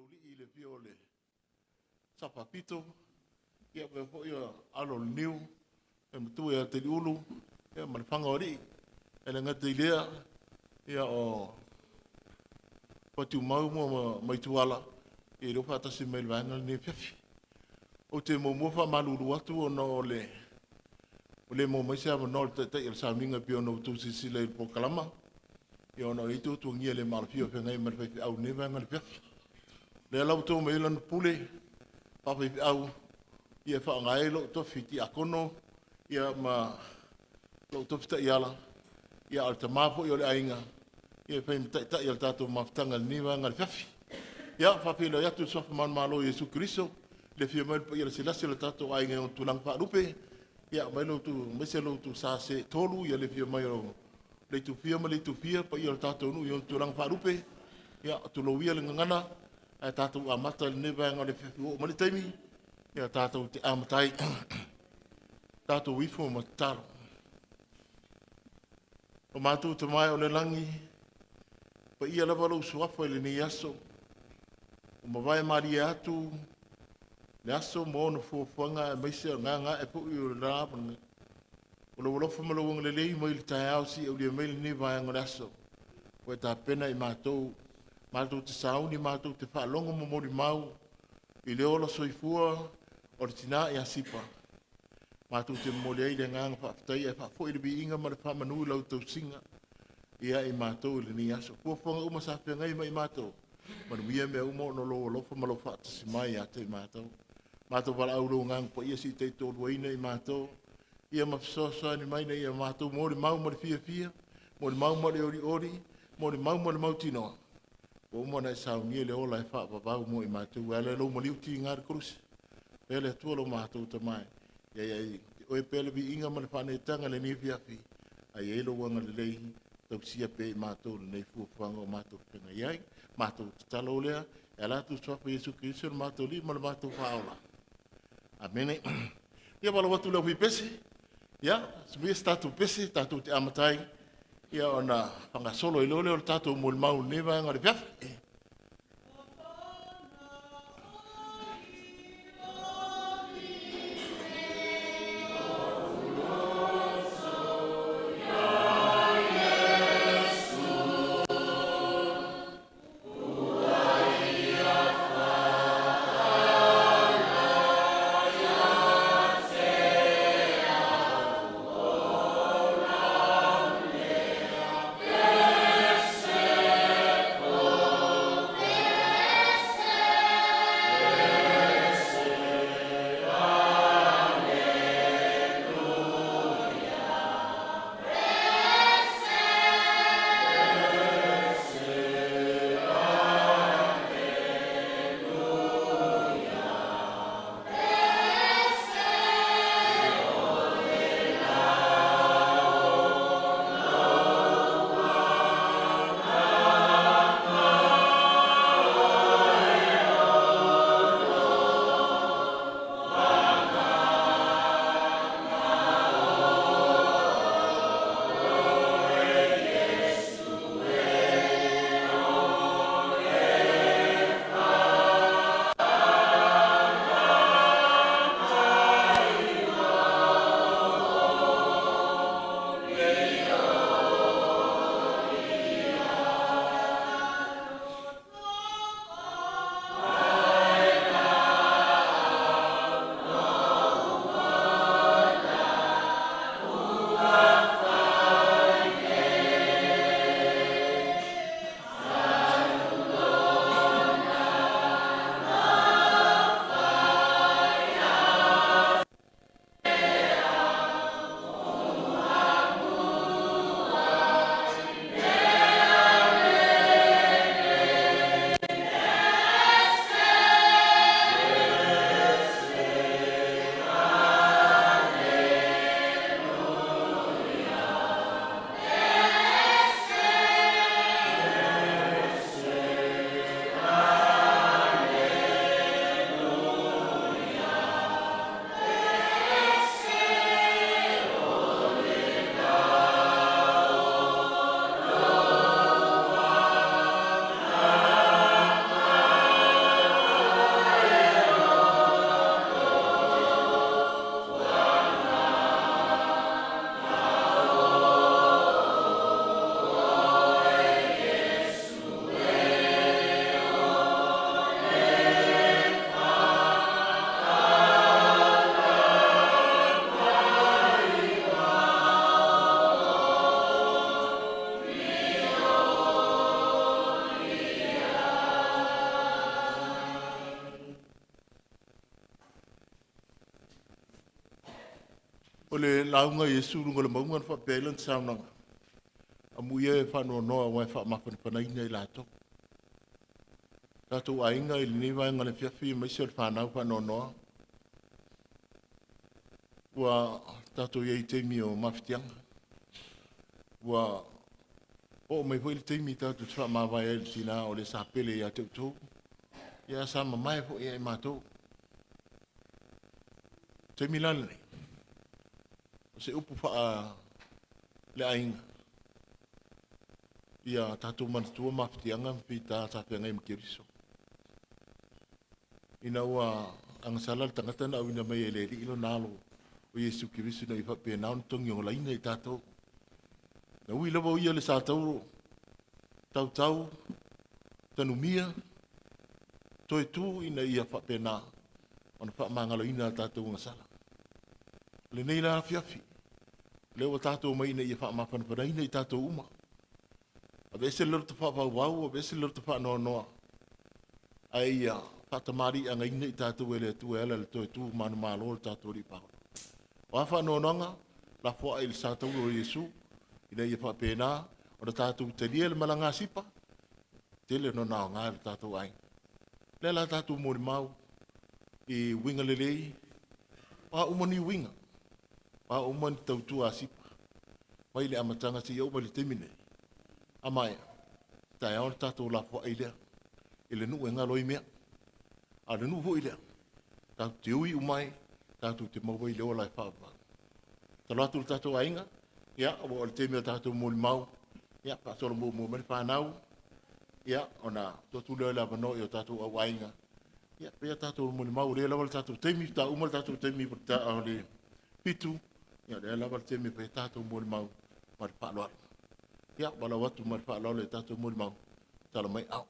lauli i le pio le sapapito ia pe fo ia alo niu e mtu ia te ulu ia malfanga ori ele ngate ilea ia o patu mau mo mai tuala e ro fata si mel vanga ni fefi o te mo mo fa malulu atu o no le mo mai sa no te il sa minga pio no tu si le po kalama ia no itu tu ngia le mal pio ngai mal fefi au ne vanga le fefi le lau to me lan pule pa fefi au ia fa ngai lo to fiti akono ia ma lo to fita iala ia alta mapo ia le ainga ia fa ta ia tato maftanga ni vanga le fefi ia fa pilo ia tu sof man malo Yesu Kristo le fia mal ia se la se le tato ainga on tulang fa rupe ia mai lo tu mai se lo tu sa se tolu ia le fia mai lo le tu fia pa ia tato nu ia tulang fa rupe ia tu lo ia le ngana ai tato amata le vanga le fefi o mali taimi ia tato te amatai tato wifo matalo o matu te mai o le langi pa ia lava lo suafa le ni aso o mawai maria atu le aso mo no fuafanga e maise nganga e pu i o la o lo lofa malo wang le lei mai le tai au si o le mai ni vai ang aso o ta pena i matou te sauni matou te whaalongo mo mori mau i leo la soifua o le tina i asipa matou te mole ai le nganga whaafatai e whaafo i le bi inga ma le whaamanu lau tau singa ia i matou le ni aso fuafanga uma sa pia ngai mai matou ma le wia mea uma no lo lofa malo whaatasi mai a te matou matou wala au lo ngang po ia si te tolu aina i matou ia mafsosa ni mai na ia matou mo le mau ma le fia mo le mau ma le ori mo le mau ma le mau tinoa o mo na sa ngie le ola e whaapapau mo i matou ala lo maliu ti ngar krusi ele tua lo matou te mai ia o e pele bi inga ma le whanetanga le ni fiafi ai e lo wanga le lei tau sia pe i matou le nei fuafanga o matou penga iai matou talo lea e la tu sofa Yesu Kristo matou li ma le matou whaola amene ia wala watu lau hui pese ia sibia statu pese tatu te amatai ia ona whangasolo i lole o le tatu mo le mau neva ngare fiafi Oh O le launga Yesu runga le maunga na whapela na saunanga. A muia e whanua noa wai whamafana whanaina i lato. Tato ainga i ni vai ngale fiafi maisi o le whanau whanua noa. Ua tato iei teimi o mawhitianga. Ua o mai hoi le teimi tato te whamawai e le tina o le sapele i a teutou. Ia sa mamai po ia i mātou. Teimi lana nei. O se upu wha le ainga. Ia tato manatua mawhitianga whita tape ngai mkiriso. Ina ua angasala le tangata na awina mai e le ilo nalo o Yesu Kirisu na iwa pe nao tongi o laina i tato. Na ui lawa ia le sa tauro. Tau tanumia. Toi tu ina ia wha pe na. Ona wha mangalo ina tato ngasala. Le nei la fiafi. Leo tato mai ina ia wha mawhanapana ina i tato uma. A vese lor te wha wau, a vese lor te wha noa noa. Ai ia, whatamari anga ina i tātou ele tu ele le toi tu manu malo le tātou ri pao. O a wha noa nonga, la fua ai le sātou o Yesu, ina ia wha pēnā, o le tātou te lia le malanga sipa, tele no nao ngā le tātou ai. Le la tātou mori mau, i winga le lei, pa umani winga, pa umani tautu a sipa. Mai le amatanga si iau mai le temine. Amai, tai au le tātou la fua ai lea. Ele nu e ngalo i mea. A le nu ho i lea. Tātou te ui umai, tātou te mawai leo lai whaapa. Talo atu le tātou ainga, ia, o le teme o tātou mōli mau, ia, pātola mō mani whanau, ia, ona, tōtu leo la wano i o tātou au ainga. Ia, pia tātou mōli mau, rea lawa le tātou temi, tā uma le tātou temi, tā au le pitu, ia, rea lawa le temi, pia tātou mōli mau, mari whaaloa. Ia, wala watu mari whaaloa le tātou mōli mau, tala mai au.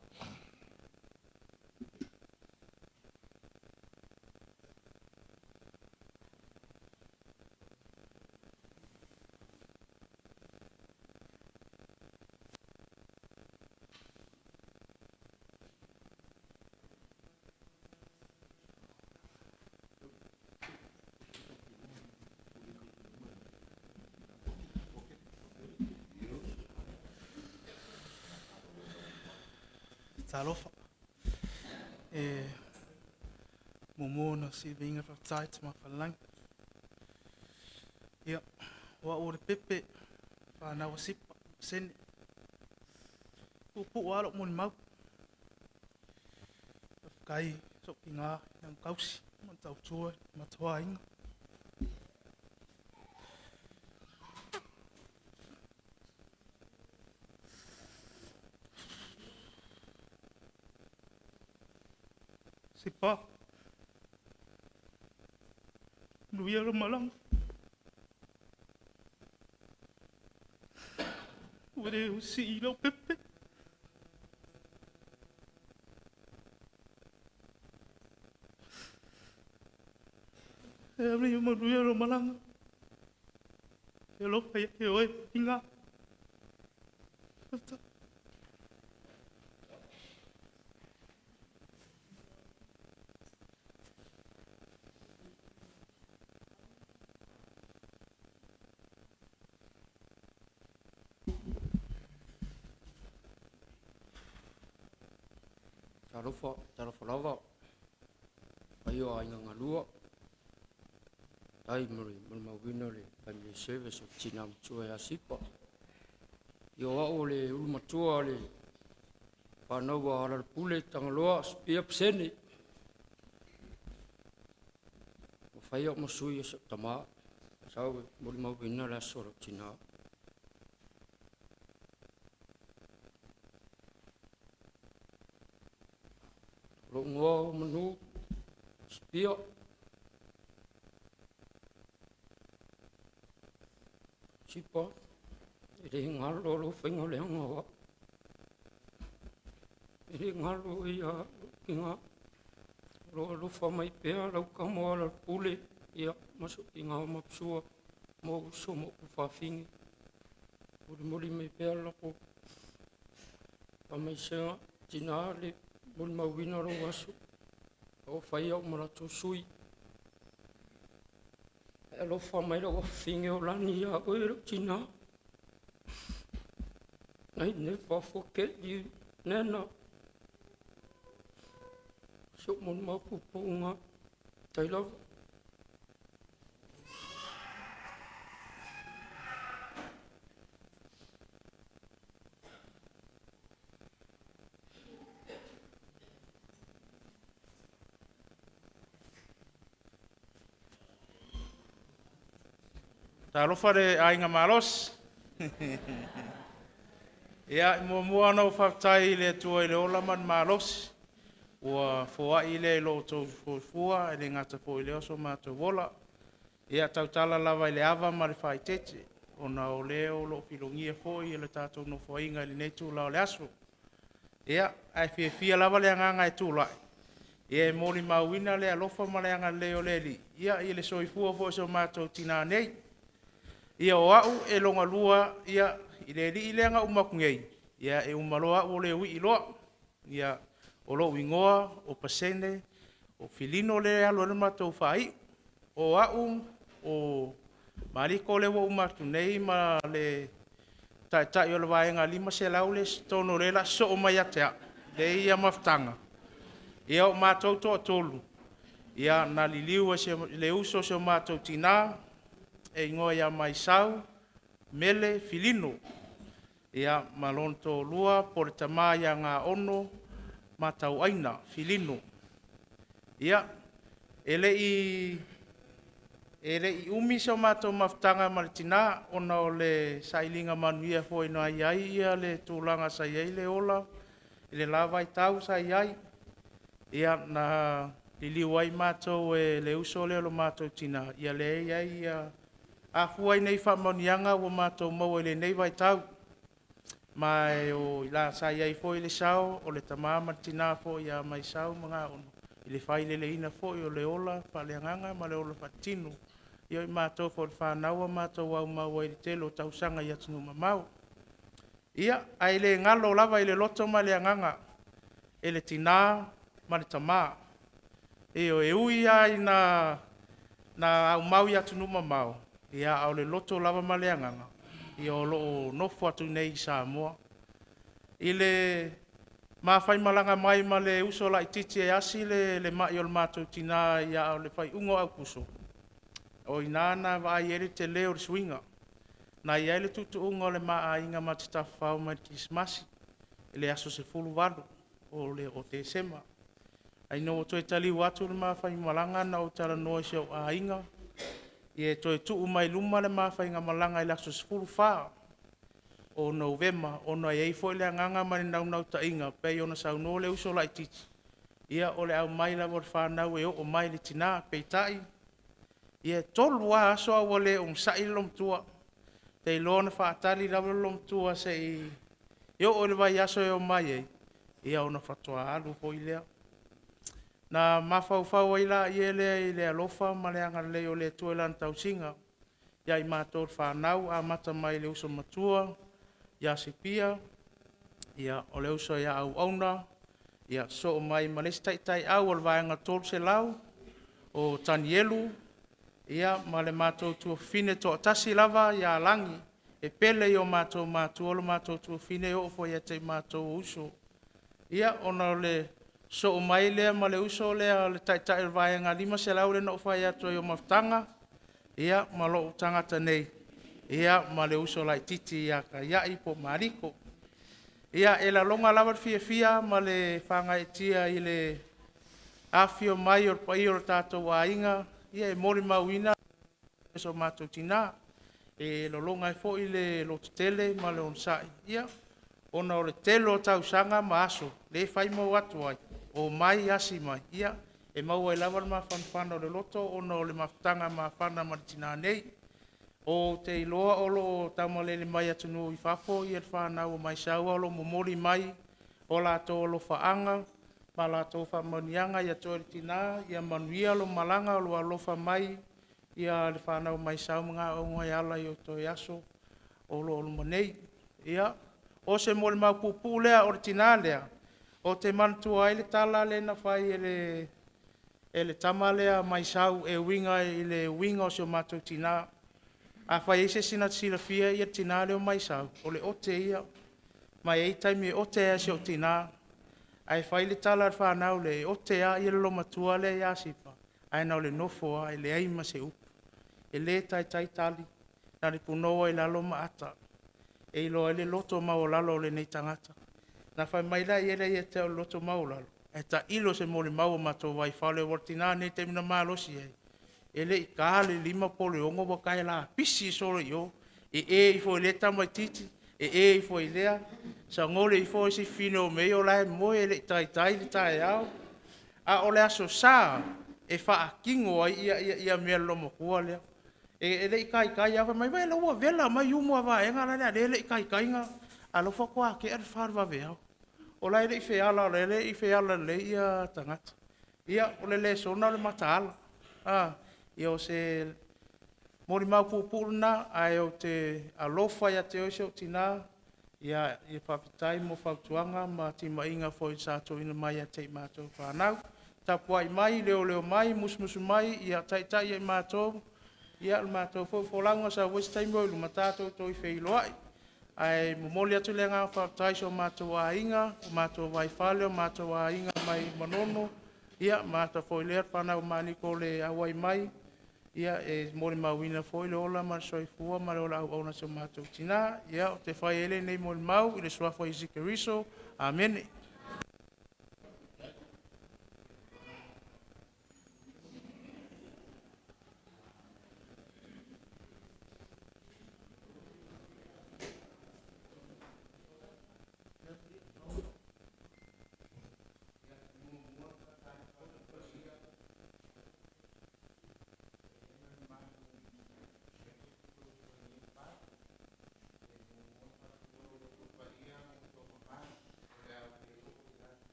Talofa. Momono si vinga fa tait ma fa lang. Ia, wa ore pepe fa na wasipa sen. Pupu walo mon mau. Kai so kinga yang kausi man tau tua ma tua inga. Sipa. Nuia lo malang. Ure usi ilo pepe. Ame yo nuia lo malang. Yo lo fai yo inga. Tarofa lava. Ayo ainga ngalua. Tai muri mawina le family service o tina mtua ya sipa. Yo au le ulmatua le whanau ala pule tangaloa spia psene. O whai au masui e septama. Sau muri mawina le asora tina. Longo manu spia sipa ere ngalo lo fengo le ngo ere ngalo ia kinga lo famai pe lo kamo ala pule ia masuk kinga mapsua mo somo fafingi muri me pe la ko famai se tinale Mul mawina ro wasu o fai au marato sui alofa mai lo finge o lani ia o e tina. I never forget you, Nana. So mon mapupunga, I love. Ta alofa re ainga malos. Ia mua no whaktai le tua i le ola man malos. Ua fua i le lo tau fua, le ngata po i le oso mātou wola. Ia tautala lava i le ava ma le whai tete. O na o leo lo pilongia foi i le tātou no whainga i le netu lao le aso. Ia, ai fia lava le anganga e tūlai. Ia e mori mauina le alofa ma le anga leo le li. Ia i le soifua fo so mātou tina nei. Ia o au e longa lua, ia i le li i le anga umakungei. Ia e umaloa o le ui i loa. Ia o lo ingoa, o pasene, o filino le alo le mātou whai. O au, o mariko le wa umatu nei ma le tai o le vaenga lima se lau le tono le la so o mai atea. Le ia maftanga. Ia o mātou toa tolu. Ia na liliu le uso se o mātou tina. E ingoa ia mai sau, mele, filino. Ia malonto lua, por tama ia ngā ono, matau aina, filino. Ia, ele i umi sa mātou maftanga maritina, ona o le sailinga manuia fo ino ai ia le tūlanga sa iai le ola, le lava i tau sa iai. Ia na liliu ai mātou e le uso leo lo mātou tina. Ia le iai ia a fuai nei whamanianga o mātou mau ele nei vai tau. Mai o la sa iai fo le sao, o le tamama tina fo ia mai sao mga ono. I le whai le ina fo o le ola, whale anganga, ma le ola whatinu. Ia i mātou fo le whanaua mātou au mau e te lo tausanga i atunu mamau. Ia, ai le ngalo lava i le loto ma le anganga. E le tina, ma le tama. E o e ui ai na au mau i atunu mamau. Ia au le loto lava ma le anganga. Ia o loo nofo atu nei Samoa. I le mawhai malanga mai ma le uso la i titi e asi le mai o le mātou tina ia au le whai ungo au kuso. O inana vai ere te leo le swinga. Na ia le tutu ungo le maa inga matitafu whau mai kismasi. Le aso se fulu walu o le o te sema. Ai no o toi tali watu le mawhai malanga na o tala noa se o a inga. Ie toi tuu mai luma le mawhai ngā malanga i lakso sifuru whaa. O Novema, o na iei fo le anganga mani nau ta inga, pei ona sau no le uso lai titi. Ia o le au mai la war whanau e o mai le tina, pei tai. Ie tolu a aso a wale o msai lom tua. Te ilona whaatali la wale lom tua se i. Ia o le vai aso e o mai e. Ia ona whatua alu po i lea. Na mawhau ai la i le alofa ma le anga le o le tuelan tausinga. Ia i mātou whanau a mata mai le uso matua. Ia sipia. Ia o le uso ia au auna. Ia so o mai ma lesi tai au o le vaenga tolu se lau. O Tanielu. Ia ma le mātou tua fine to tasi lava ia langi. E pele i o mātou o le mātou tua fine o fo ia te mātou uso. Ia ona le so o mai lea ma le uso lea le tai vaenga lima se lau le no whai atu i o maftanga. Ia ma lo tangata nei. Ia ma le uso lai titi ia ka iai po mariko. Ia e la longa lawar fia ma le whanga e tia i le afio mai o pai o tātou wa inga. Ia e mori mauina so mātou tina. E lo longa e fo i le lo tutele ma le onsai. Ia ona o le telo tausanga ma aso. Le whai mo atu ai. O mai asi mai. Ia e maua e lawar ma whanwhana o le loto. Ona o le maftanga ma whana ma tina nei. O te iloa o lo taumalele mai atunu i whafo. I e whana o mai saua o lo momori mai. O la to o lo whaanga. Ma la to whamanianga i ato e tina. I a manuia lo malanga o lo alofa mai. I a le whana o mai sau mga o ngai ala i o to i aso. O lo manei. Ia. O se mo le mau pupu lea o le tina lea. O te mantua ai le tala le na whai e e le tama lea mai sau e winga i le winga o se o mātou tina. A whai eise sina sila fia ia tina leo mai sau, o le ote ia, mai ei taimi e ote ea se o tina. Ai whai le tala ar whanau le ote a ia lo matua le ia sipa, ai nau le nofo a le aima se upu. E le tai tali, na le punoa i lalo maata, e ilo e le loto mau lalo le nei tangata. Na whai mai la ia ia te o loto mau lalo. E ta ilo se mole mau mato vai whale o tina ne te mina malosi e. E le i kāle 5 pole ongo wa kai la pisi solo i o. E i fo i le tamai titi, e i fo i lea. Sa ngole i fo i si fine o mei o lai mo e le tai le tai au. A o le aso sa e wha a kingo ai ia mea lomo kua lea. E le i kai au mai mai la ua vela mai umu ava e ngā lea le i kai ngā. A lo fa kua ke ar wharwa ve au. O lai le i wheala le i wheala le ia tangata. Ia o le sona le mataala. Ia o se mori mau pupuruna ai o te alofa ia te oisio tina. Ia whapitai mo whautuanga ma tima inga foi sato ina mai a te mātou whanau. Tapuai mai, leo mai, musmusu mai, ia taitai ia mātou. Ia le mātou foi wholanga sa west time o iluma tātou toi wheiloai. Ai momoli atu le ngā whautai so mātou a inga, mātou vai whale, mātou a inga mai manono. Ia mātou foi lea whanau maniko le awai mai. Ia e mori mawina foi le ola ma soifua ma le ola au auna se mātou tina. Ia o te whai ele nei mori mau i le suafo i Zikeriso. Amen.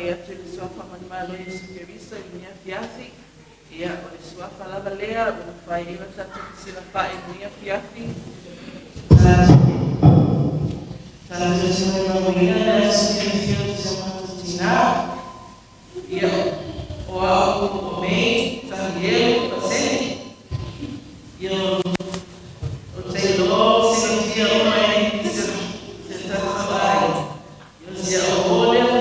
Ia te le sofa manimalo ia singerisa i mia fiafi. Ia o le suafa lava lea o le whai iwa tata kisila whae mia fiafi. Tata kisila mawia ia singerisa o te mata tina. Ia o au o mei, tani eu, paseni. Ia o te lo singerisa o mai se tata whae. Ia o le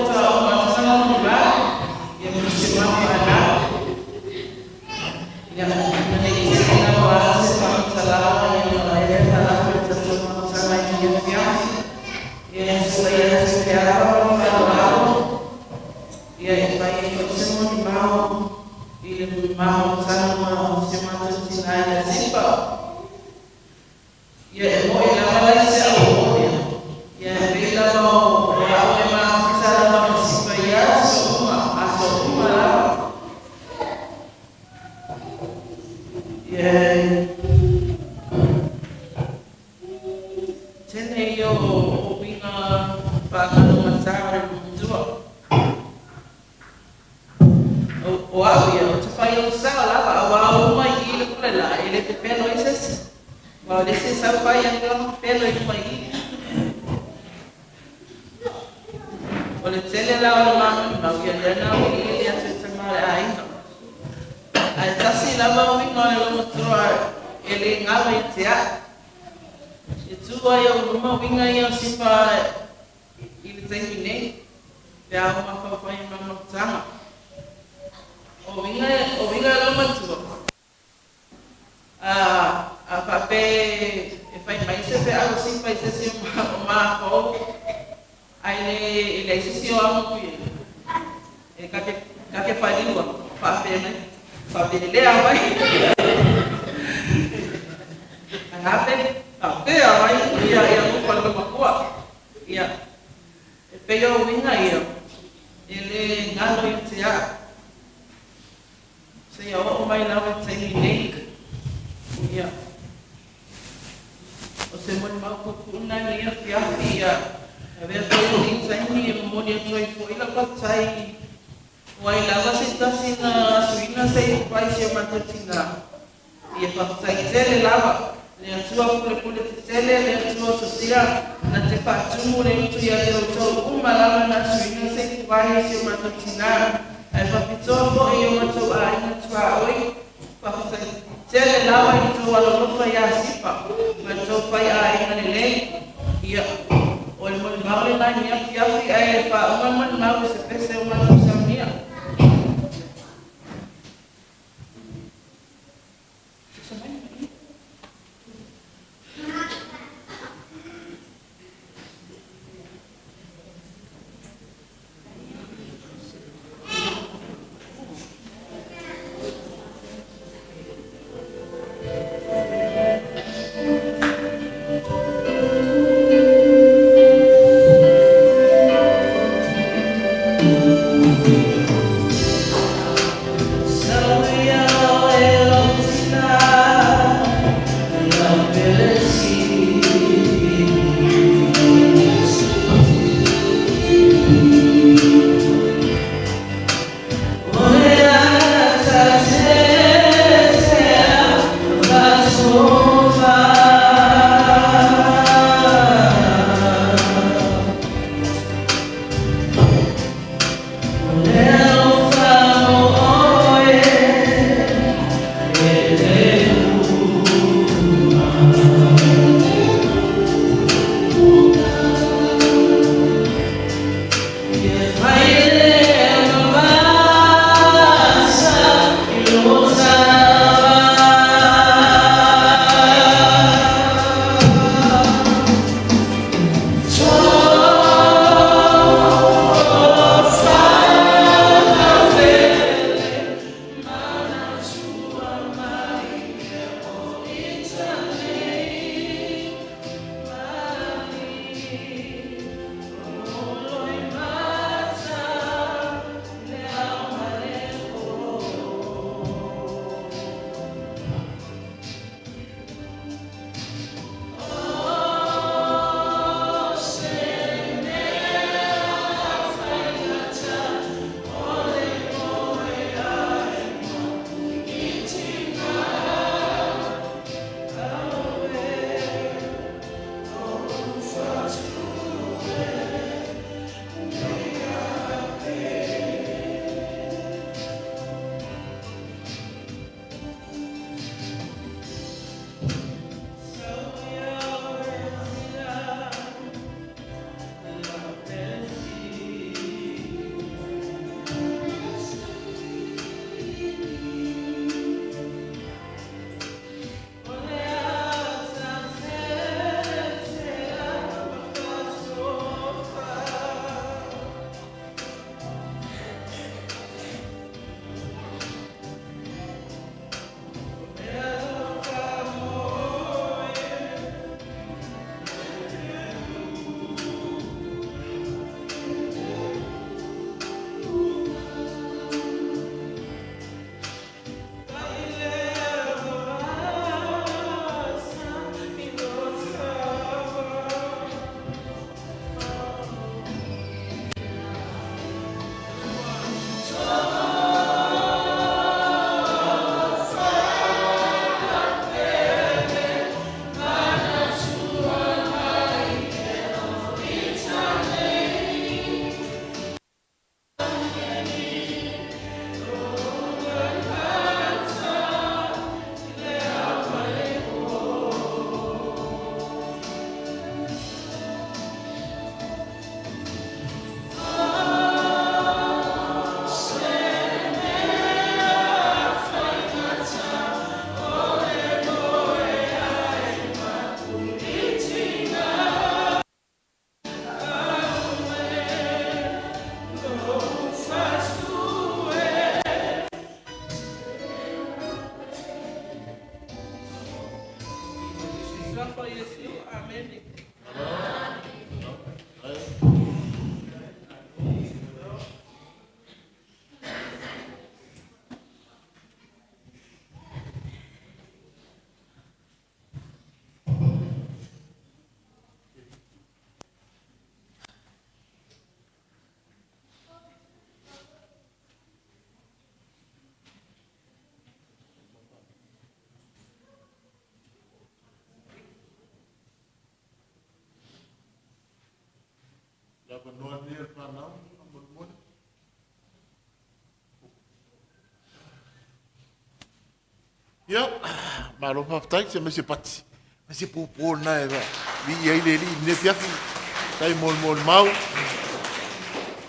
Ia, malo whaftai se me se pati. Me se pōpō na e wa. Vi iei le li ne piafi. Tai mol mau.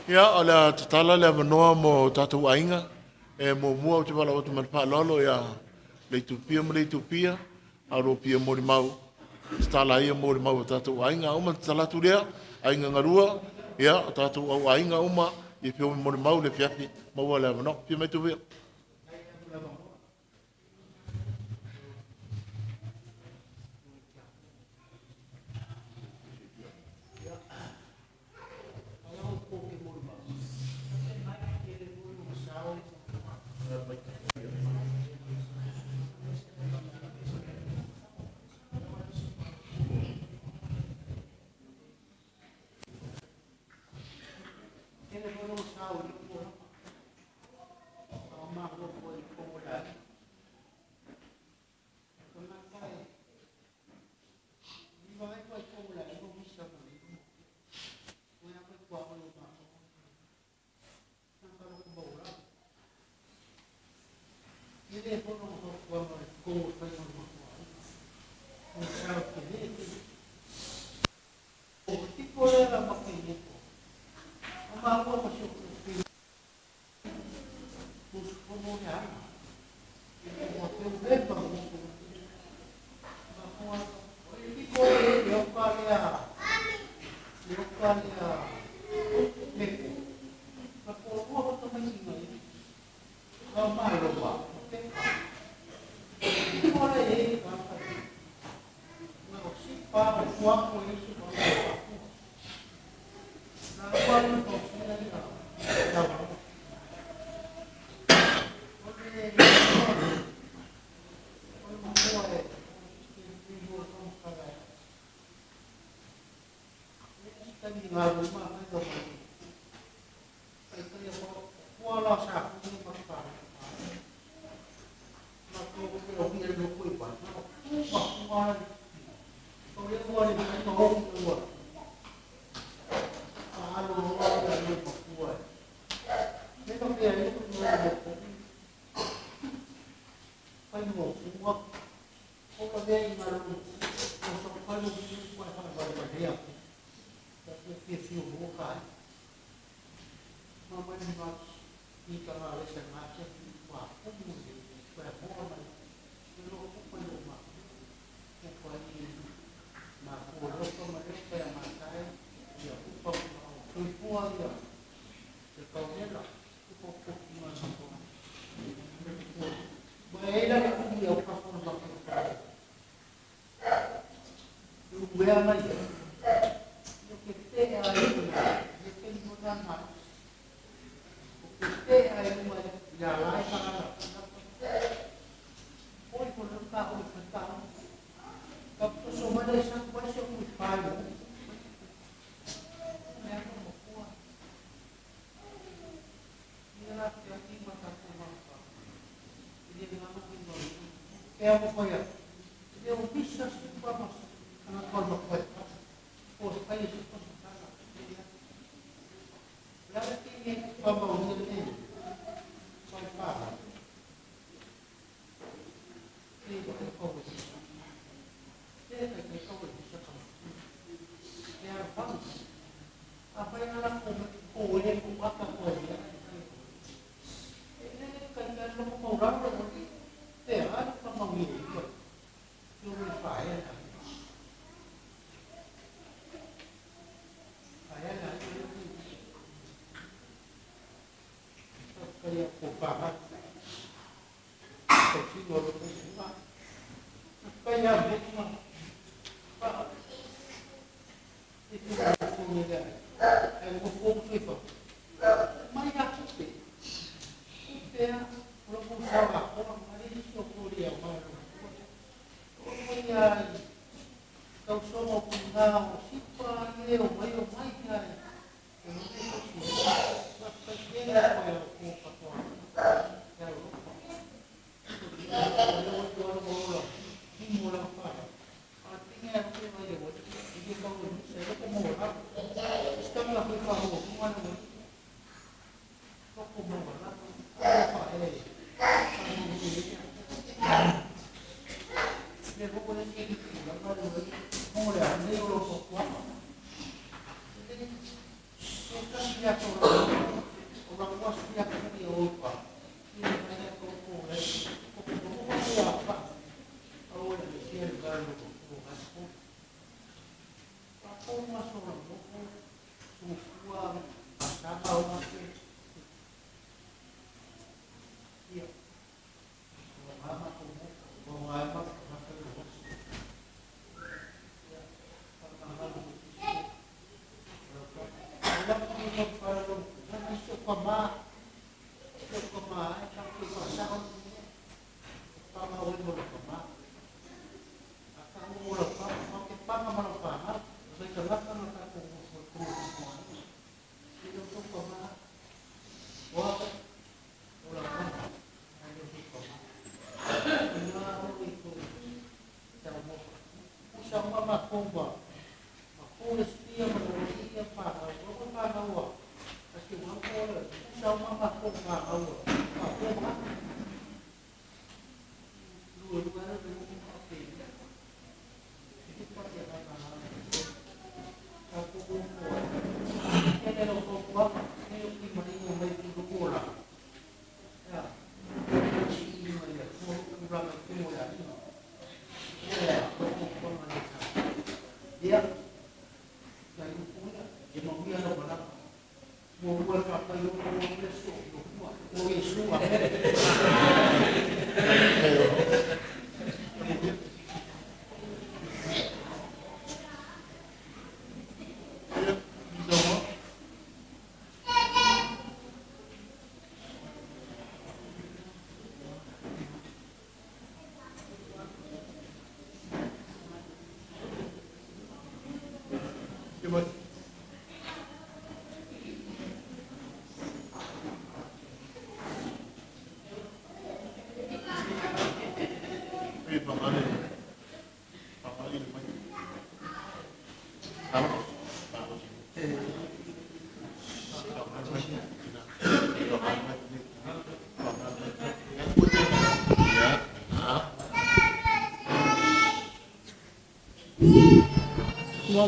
Ia, o le tatala le avanoa mo tātou ainga. E mo mua o te wala o te manapa lolo ia. Le tupia mo le tupia. Aro pia mo le mau. Tatala ia mo le mau o tātou ainga. Uma talatu lea. Ainga ngarua. Ia, o tātou au ainga uma. I pia mo le mau le piafi. Maua le avanoa. Pia mai tupia.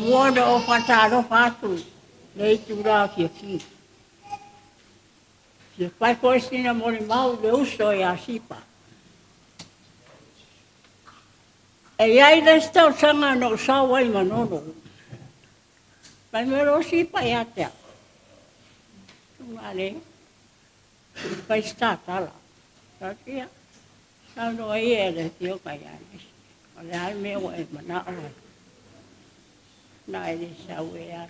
Mua na o whataro whātu, nei tūrā whia ki. Whia whai kōsina mori mau le uso e a sipa. E iai le stau sanga no sawai manono. Pai mero sipa e atea. Tunga le, pai statala. Takia, sano e le tio kai anis. O le ai meo e mana oi. Na ele sauea.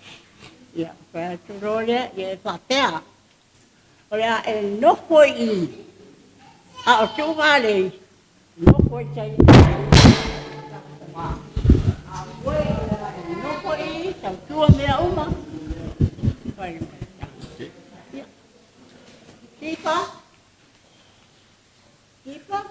Ia, pea turolea, ia e whapea. Olea e noko i. A o tūma le, noko i tai. A koe, olea e noko i, tau tua mea uma. Vai, ia. Kipa? Kipa?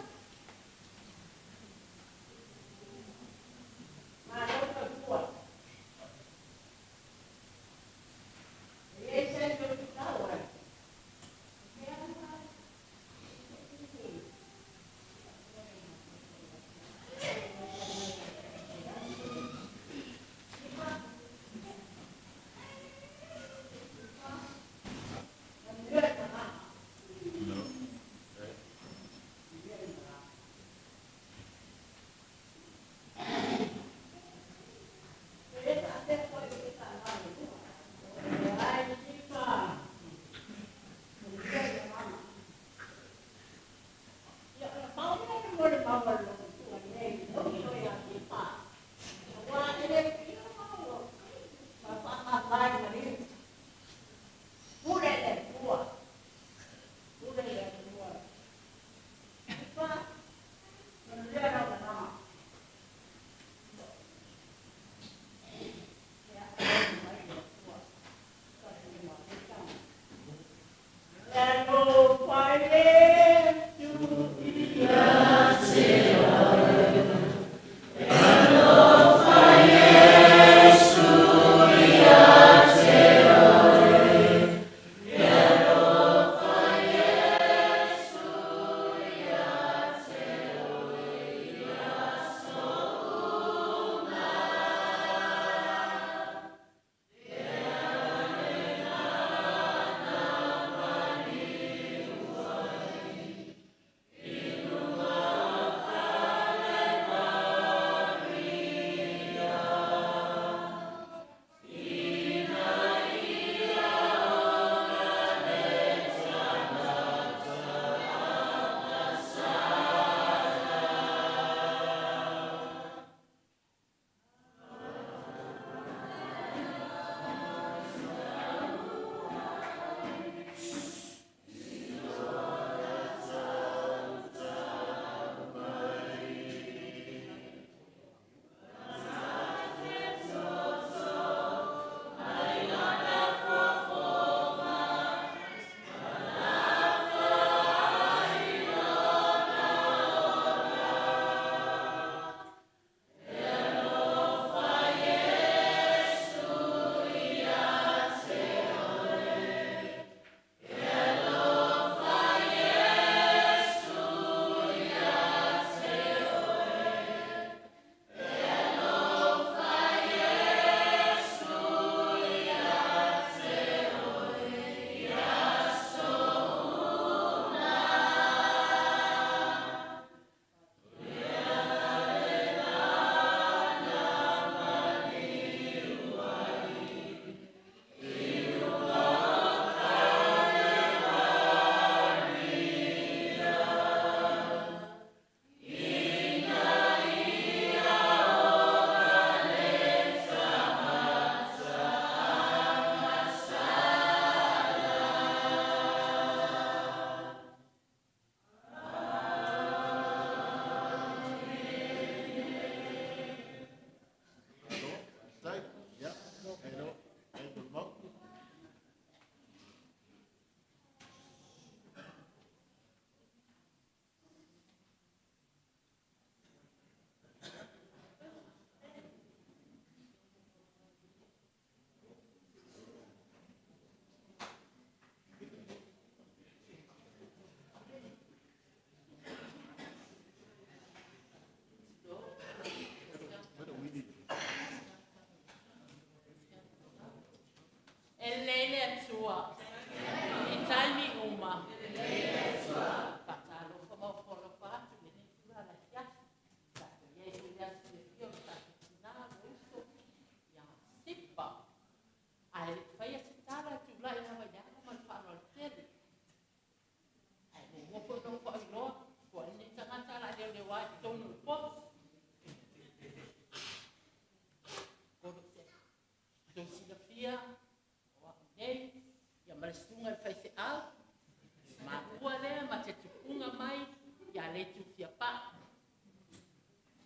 le tu fia pa.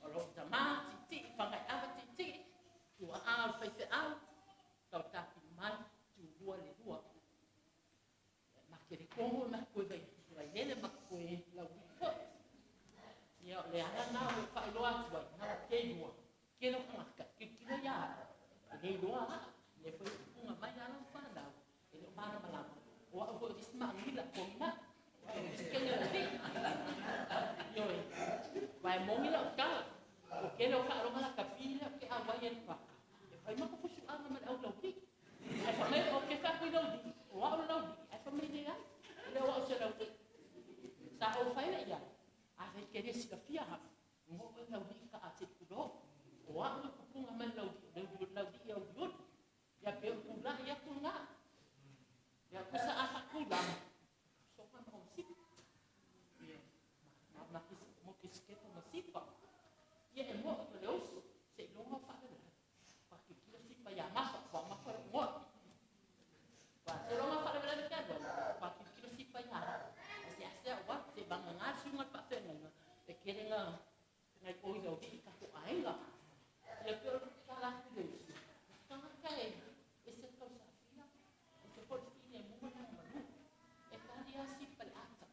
O lo tama titi whangai awa titi. Tua ao whaife au. Tau tapi mai tu rua le rua. Makere kongo na koe vai. Vai lele makoe la wifo. Ia le ana na o whailoa atu ai. Na ke rua. Ke no kamaka. Ke kino ia. Le rua ha. Le foi punga mai ala whanau. E le mana malama. O au isma ngila kona. Kenya ni. Yo. Vai mongi la ka. O ke lo ka lo mala kapila ke awai en pa. E vai mako fusu anga mal au lauri. Ai fa mai o ke fa ku lauri. O au lauri. Ai fa mai dia. Le o se lauri. Sa o fai na ia. Ai fa ke resi ka fia ha. Mo o lauri ka ate ku do. O au ku punga mal lauri. Lauri ia o yut. Ya pe ku la ya ku nga. Ya ku sa asa ku la. Sopan konsip. Ya. Makis mo kisketo masipa. Ya mo leos se longa fa de. Pa que kira sipa ya masa pa masa mo. Pa se longa fa de la ka. Pa que kira sipa ya. Se asa wa se bangangar sungat pa fe nga. E kere nga ngai ko yo di ka ko ai nga. Ya pero kala ku de. Kanga kai. Ese to sa fina. Ese por fina mo na mo. E kali sipa ata.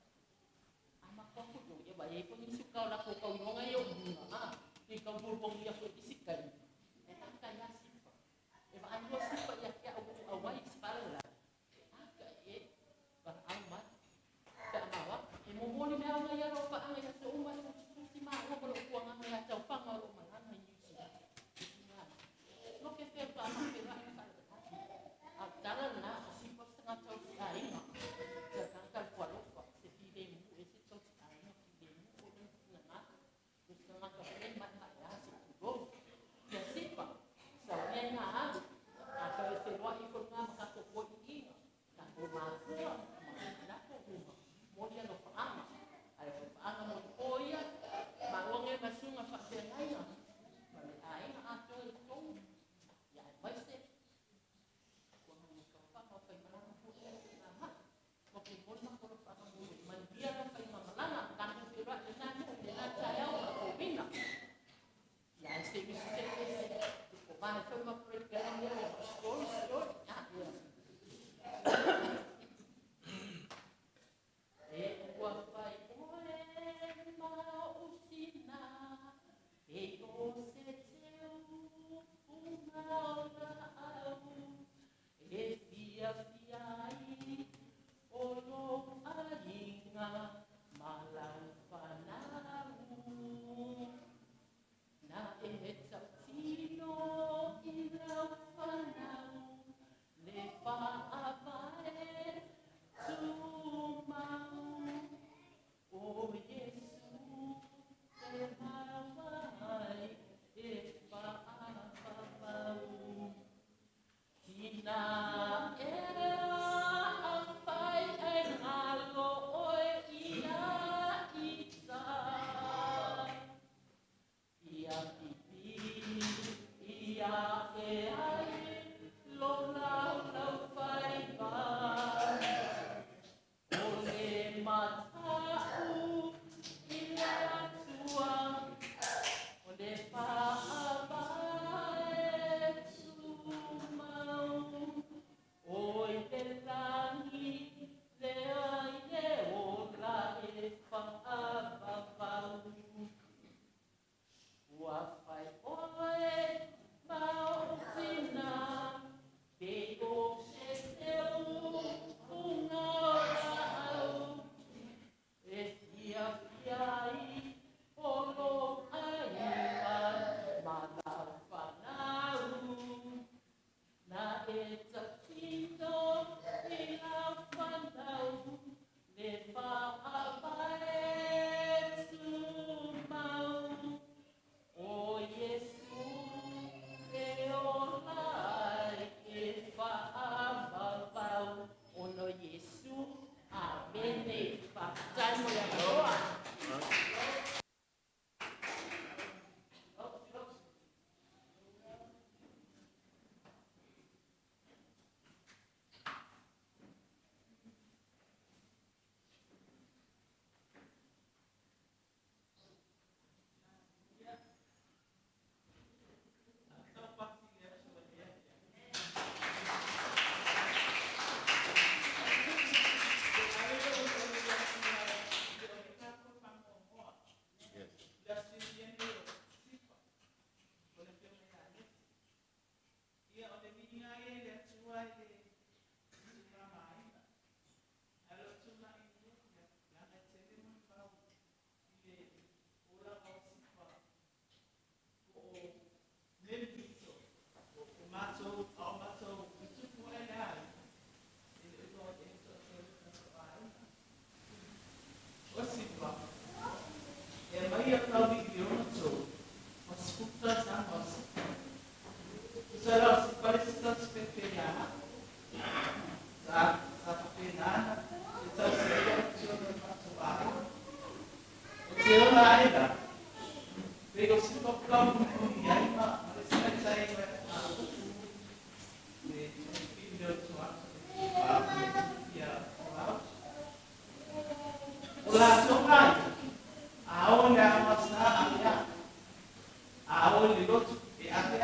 Makaku tu, ya bayi pun isi kau nak kau nonga yo bunga, di kau berbong dia pun isi kan, tak kaya siapa, ba ando siapa ya kaya awai sekarang lah, kaya bar amat, kaya mawa, mau ni mea ngai ya ropa ngai ya seumur si mak lo kalau uang ngai ya jauh pang lo mana ngai yusi, lo kefir tu amat kira cara nak siapa setengah jauh lain, jangan kan kuat lo, sepilih mu, esi maka kalian mak ya situ ya siapa soalnya nah kalau sewa ikut nggak maka toko ini tak bermakna nak rumah mau dia lo paham ada paham Italia. Vedo se tocca un po' di anima, ma le spezza è il figlio suo, la sopra, a ogni ammassata, a ogni lotto e a te.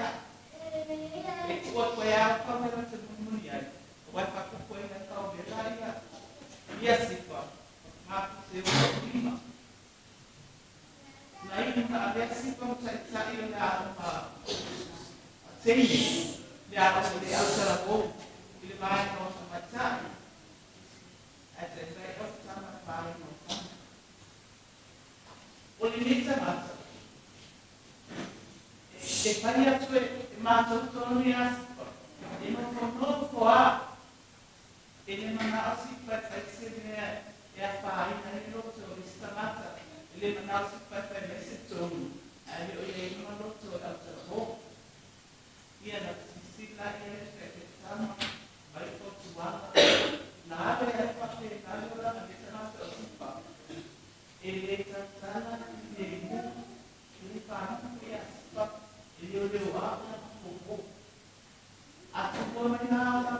E tu puoi fare la cerimoniale, puoi fare poi la travesaia, via si fa, ma se vuoi prima. Na ina avesse como sai olhar para seis de água de alçarabou ele vai nossa matar até vai outra para não o limite é massa e faria tu massa autonomia e não tornou foar ele não nasce para ser é a farinha ele não se mata ele não nasce para fazer tudo aí ele não notou alçarabou e ela se lá ele está vai continuar nada é para ter nada para fazer nada assim ele está lá ele faz ele olhou lá a tua menina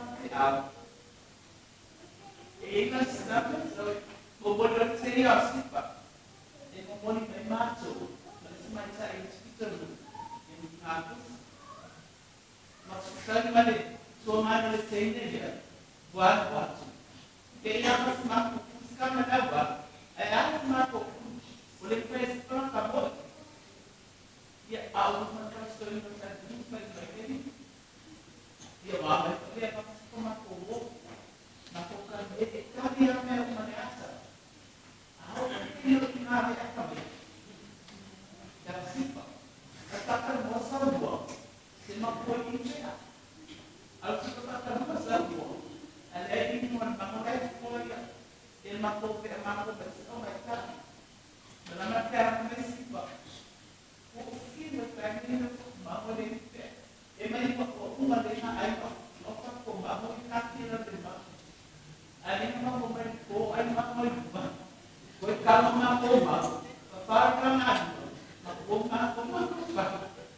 ele está pensando o bolão seria assim e não pode ter macho mas mais aí escutando em campos mas sabe mas sua mãe ele tem nele buat que yang mas sekarang ada é a mas boleh fez para acabou e a última questão não está muito mais bem e eu acho que é para tomar fogo na foca dele cada dia é uma ameaça a outra que não nada é acabou já se fala está para mostrar o bom se não pode enxergar ao se está para mostrar o bom ela é de uma maneira foi ele matou não vai estar dalam masyarakat Malaysia, mungkin mereka ini bangun di emang umat dengan air orang bangun kaki nanti bang, ada yang mau membantu, ada yang mau bang, kalau mau bang, farkan ada, mau bang,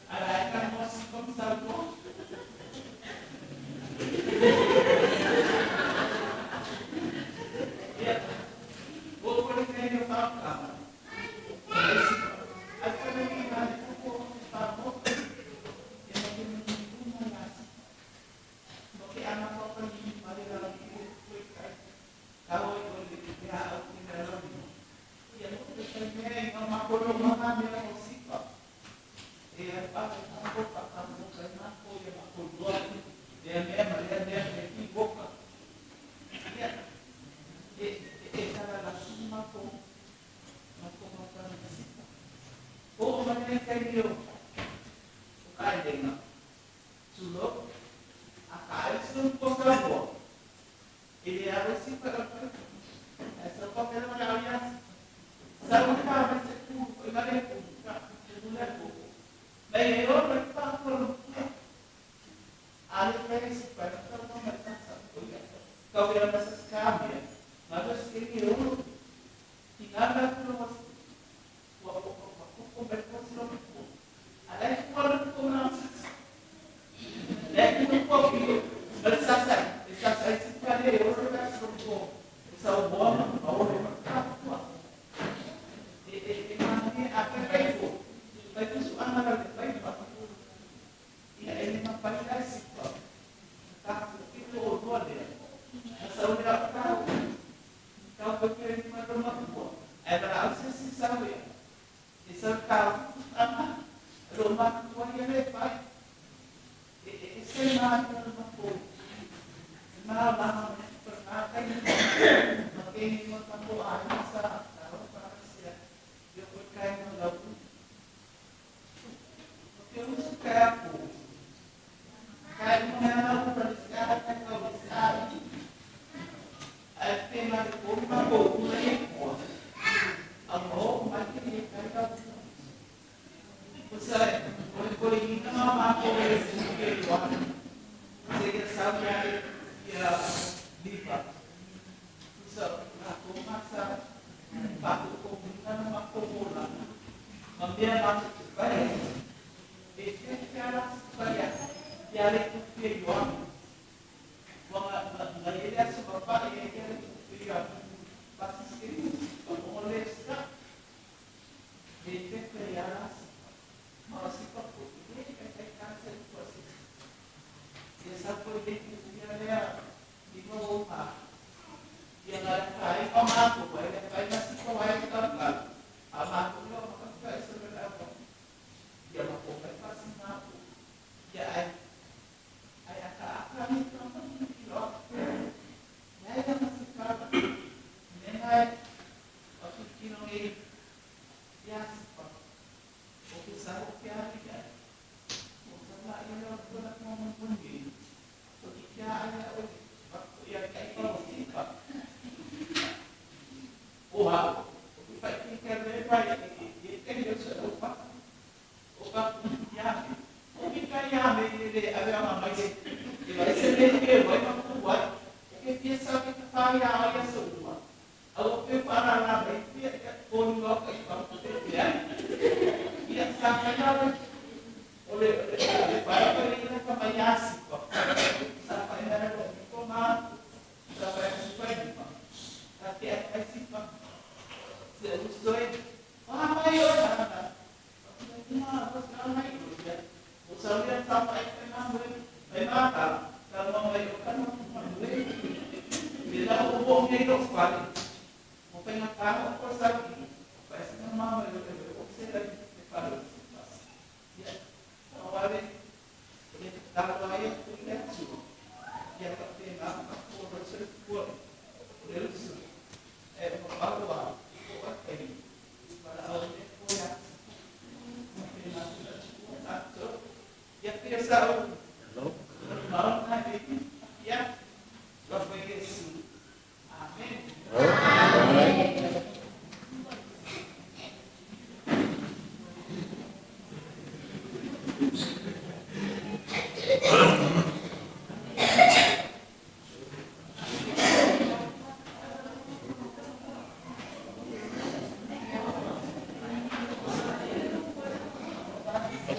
ada yang mau sponsor bang. Ya, boleh saya farkan.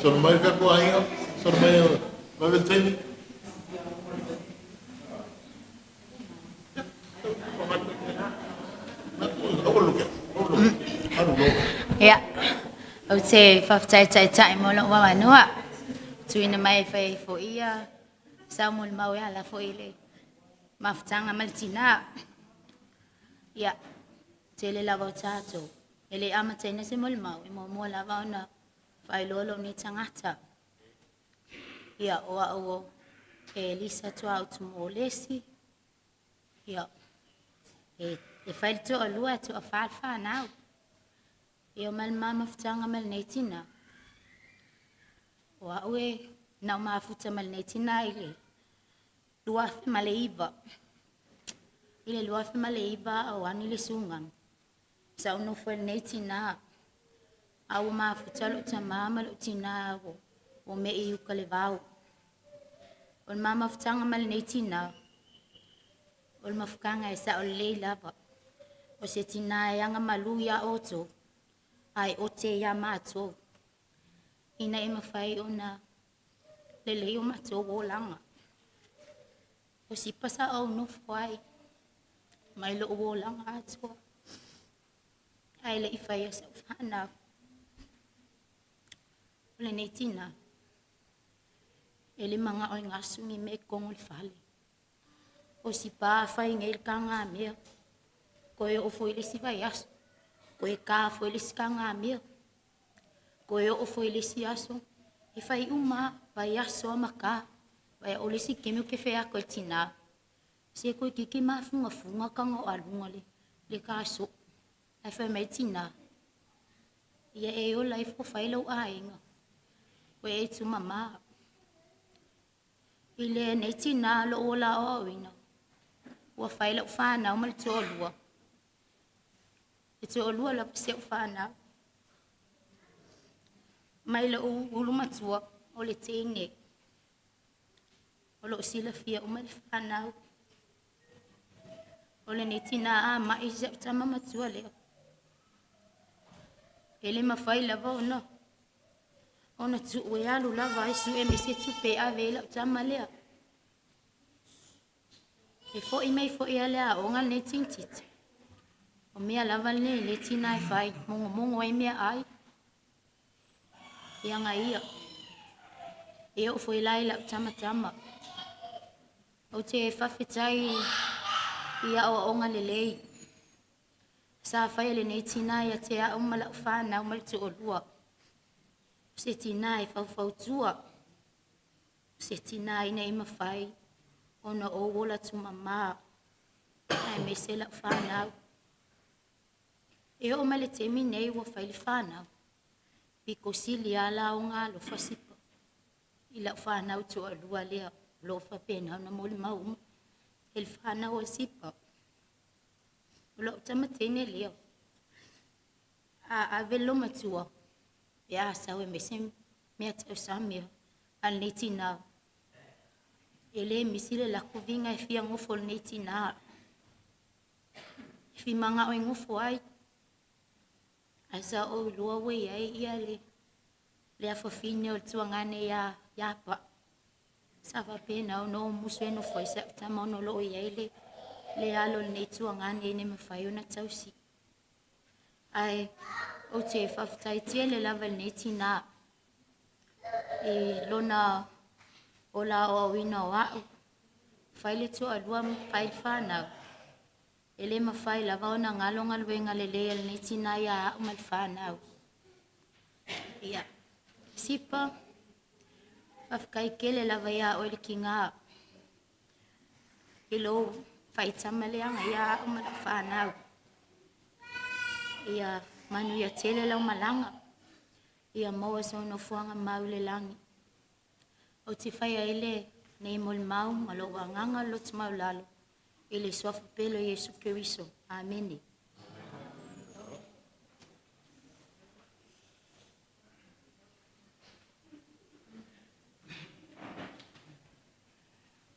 Sor mai ka ko ainga, sor mai ma venteni. Ya. Au te whaftai tai tai mo lo wa manua. Tuina mai fai fo ia. Samuel mau ya la fo ile. Maftanga maltina. Ya. Te le lava tato. Ele ama te nese mol mau. Mo mo lava ona. Fai lolo ni tangata. Ya oa o. E lisa tua au tumo lesi. Ya. E fai to alua to a falfa now. Yo mal mama ftanga mal netina. Wa we na ma futa mal netina ile. Lua fi maleiva. Ile lua fi maleiva au anile sungan. Sa uno fo netina. Au ma futa lo tamama lo tina o me e ukalevau. Ol mama ftanga mal netina. Ol mafkanga isa ol leila ba. O se tina yanga maluya oto. Ai o te ia mato. Ina e mawhai o na lele o mato o langa. O si pasa au no whai. Mai lo o langa ato. Ai le i whai asa whana. O le nei tina. E le manga o ngasungi me kongo le whale. O si pā whai ngei ka ngā mea. Koe o fwoi le si whai aso. Koe ka foi le skanga mea. Koe o foi le si aso. E fai uma vai aso maka. Vai o le si kemio ke fea koe tina. Se koe kiki mafunga funga kanga o alunga le ka aso. Ai fai mai tina. Ia e o lai fo fai lau a inga. Koe e tu mama. Ile nei tina lo o la o ina. Ua fai lau whana o mal to lua. E te olua la paseo whana. Mai la ulu matua o le tene. O lo sila fia o mai whana. O le netina a mai se tama matua leo. E le mawhai la vau no. Ona tu ue alu lava ai su e me se tu pe a vela tama lea. E fo i mei fo i a lea o ngal ne tingtit. O mea lava le tina e fai mongo e mea ai. Ia nga ia. E o fo i lai la tama. O te whawhetai ia o onga lelei. Sa whai le nei tina ia te a umala whana umala te o lua. Se tina e whau tua. Se tina ina ima whai. Ona o wola tu mama. Ai me se la whana. E o male te mi nei wa whai le whana. Piko sili ala o ngā lo whasipa. I la whana tu o lua lea. Lo whapena na moli mauma. El whana o sipa. Lo tamatene leo. A velo matua. E a sawe me sem mea tau samia. Al neti na. Ele misile la kuvinga e fia ngofo neti na. Fi manga o ngofo ai. Asa o lua we ai ia le. Le a fofine o tuangane ya pa. Sava pena o no muswe no foi sa tama no lo ia le alo nei tuangane ne me fai ona tausi. Ai o te whaftai tia le lava nei tina. E lona o la o awina o au. Fai le tu alua fai whanau. E le mawhai lava o na ngalonga luenga le lea nei tina ia au mal whanau. Ia. Sipa. Whafkai kele lava ia o le ki ngā. E lo fai tamaleanga ia au mal whanau. Ia manu ia tele lau malanga. Ia maua so no fuanga mau le langi. O te whai aile nei mol mau malo wanganga lo te mau lalo. Ele swafu pelo Yesu Keriso. Amene.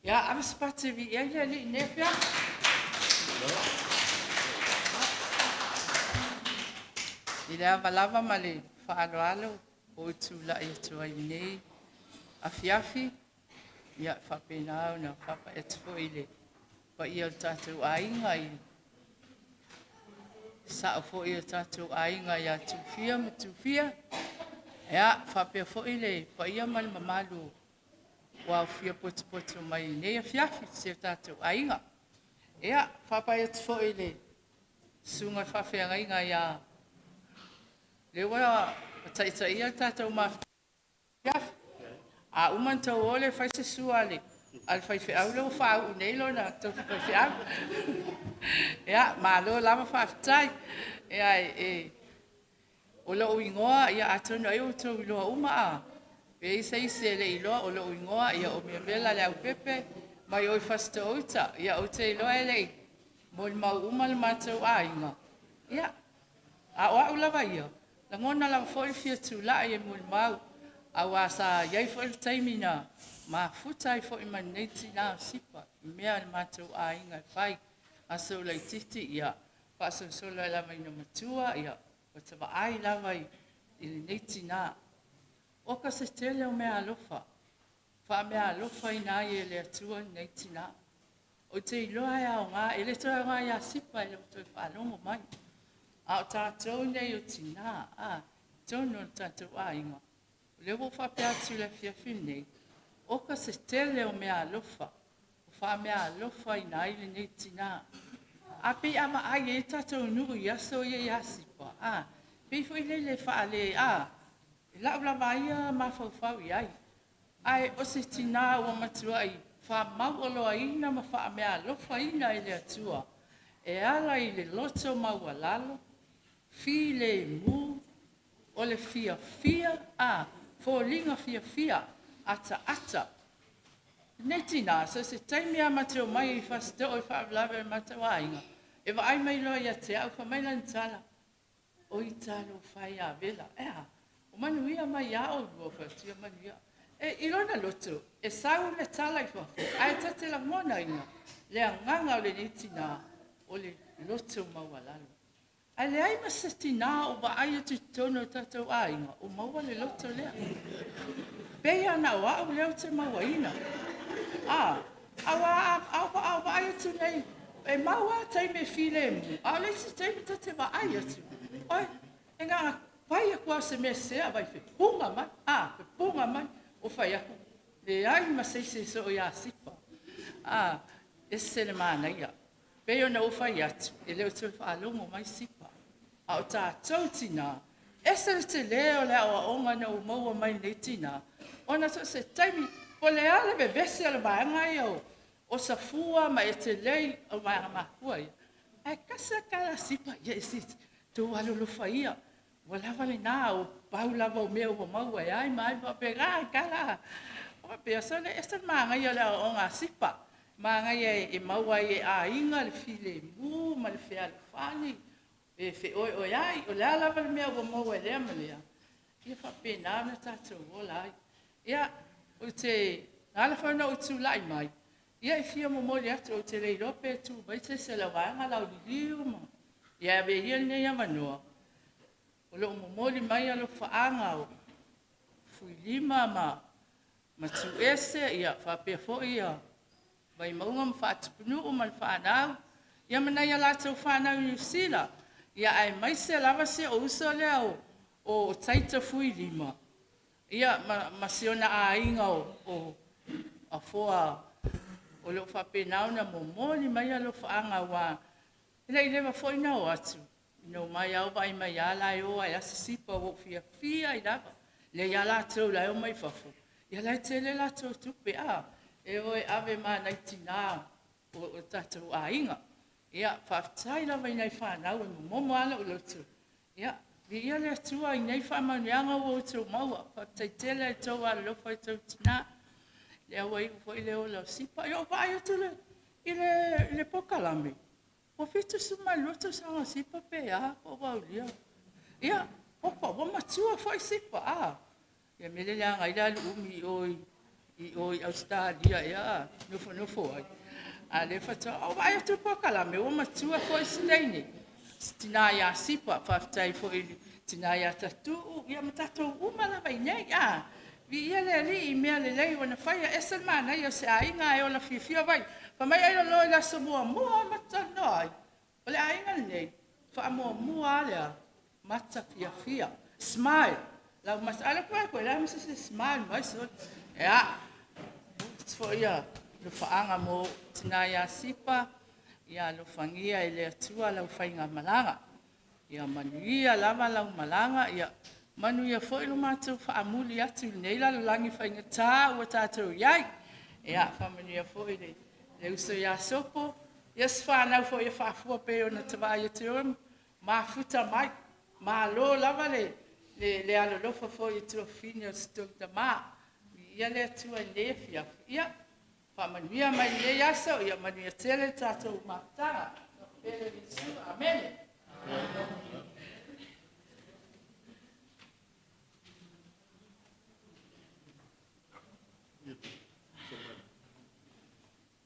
Ja, alles patte wie ja ne ja. Ila valava male whaaloalo o tula i tua i nei a fiafi ia whapenao na whapa e tfo ile pa i o tātou ainga i sa o fo i o tātou ainga ia tūwhia ma tūwhia ia whapea fo ile pa ia mal mamalu wa fia poto mai nei a fiafi se tātou ainga ia whapa e tfo ile sunga whawhea ngainga ia le wa tai ia tātou ma fiafi a uman tau ole fai se suale al fai fe au lo fa u nei lo na to fai fe au ya ma lo lava fa tai ya o lo ingoa ya atono eu to lo uma pe sei se le lo o lo ingoa ya o me bela le au pepe mai o fasto uta ya o te lo ele mol ma uma le matou ainga ya a o lava ia la ngona la foi fia tu la e mol mau awasa yai foi taimina ma futai foi maneti na sipa mea matou ainga fai aso le titi ia paso solo la mai no matua ia o te ai lava i neti na o ka se tele o mea alofa fa mea alofa ina i le atua neti na o te iloa ia o ngā ele toa ngā ia sipa ele o toi whalongo mai a o tātou nei o tina a tono tātou ainga le wo fa piazzi le fiafine o ka se tele o mea alofa o fa mea alofa i nai le netina a pe ama ai e tatou nuru ia so ia yasipa a pe foi le fa le a la vai ma fa ai ai o se tina o matuai fa mau o lo ina ma fa mea alofa ina ile atua e ala ile loto mau alalo file mu o le fia a fo linga fia ata netina so se taimi a mateo mai faste o fa lave mateo ainga e va ai mai lo ia te au fa mai lan tala o italo fai a vela o manu ia mai a o vo fa tia mania e ilona loto e sau le tala i fa ai tate la mona ina le nganga o le netina o le loto mawalalo A le ai ma se tina o ba ai tu tono tatou ainga. O maua le loto lea. Pea na wa o leo te mawaina. Awa ai tu nei. E maua tai me file mu. A le si tai me tate wa ai atu. Oi, e ngā pai a kua se me sea vai fe punga mai. Fe punga mai. O fai aku. Le ai ma se so o ia sipa. E se le mana ia. Peo na o fai atu. E leo tu whaalongo mai sipa. A o tātou tina. E se te leo le o onga na o maua mai nei tina. Ona so se taimi. Po le ale be vese ala maanga ia o sa fua ma e te lei o maanga mahua ia. Ai kasa kala sipa ia isi tu alolo faia. Wala vale na o pau lava o mea o maua ia. Ai mai pa pega kala. O pea sone e se maanga ia le o ngā sipa. Maanga ia e maua ia a inga le file mu ma le fea le fani. E fe oi ai o le lava le mea o maua lea ma lea. Ia fa pena na tātou o lai. Ia o te ala whanau tu lai mai. Ia e fia mo mori atu o te rei rope tu. Mai te se la wanga lau li liu ma. Ia be ia nei a manoa. O lo mo mori mai alo whaanga o. Fui lima ma tu ese ia whapea fo ia. Vai maunga ma whaatupunu o man whanau. Ia mana ia lātou whanau New Zealand. Ia ai mai se lava se o usa lea o taita fui lima. Ia ma se ona a inga o a foa o lo whapenau na mo moli mai a lo whaanga wa. Ila i lewa foi na o atu. No mai au vai mai ala e o ai asisipa o fia i lava. Le ia la tau lai o mai whafo. Ia lai te le la tau tupe e o e ave ma nai tina o tatou a inga. Ia whaftai lava i nei whanau e mo momo ala o lotu. Ia ia le atua i nei whamanianga o tau maua. Whataitele e tau ala lofa i tau tina. Le awa i ufo i leo lau sipa. Ia o vai atu i le pokalame. O fitu suma loto sanga sipa pe o waulia. Ia, opa, wa matua fo i sipa Ia mele le anga i lalu umi i Australia ia. Nufo ai. Le fata, o vai atu pokalame. O matua fo i steini. Tina ia sipa whaftai fo i tina ia tatu. Ia matatou umala vai nei. Vi ia le li i mea le lei wana whaia esen mana ia se ainga e o la fifia vai. Pa mai ai lo i la sa mua matanoi. O le ainga nei. Wha mua lea. Mata fia. Smile. Lau mas ala koe la masa se smile mai so. Ia. Fo ia. Lo whaanga mo tina ia sipa. Ia lo whangia i le atua lau whainga malanga. Ia manuia lava lau malanga. Ia manu ia fo ilo mātou whaamuli atu nei la langi whainga tā ua tātou iai. Ia whamanu ia fo i le uso ia sopo. Ia whanau fo ia whaafua pe o na tawai a te om. Mafuta mai. Ma lo lava le alo lofa fo i tua fini o stok da mā. Ia le atua i le fia. Ia whamanu ia mai le aso. Ia manu ia tele tātou mātanga. Pere i sua. Amen.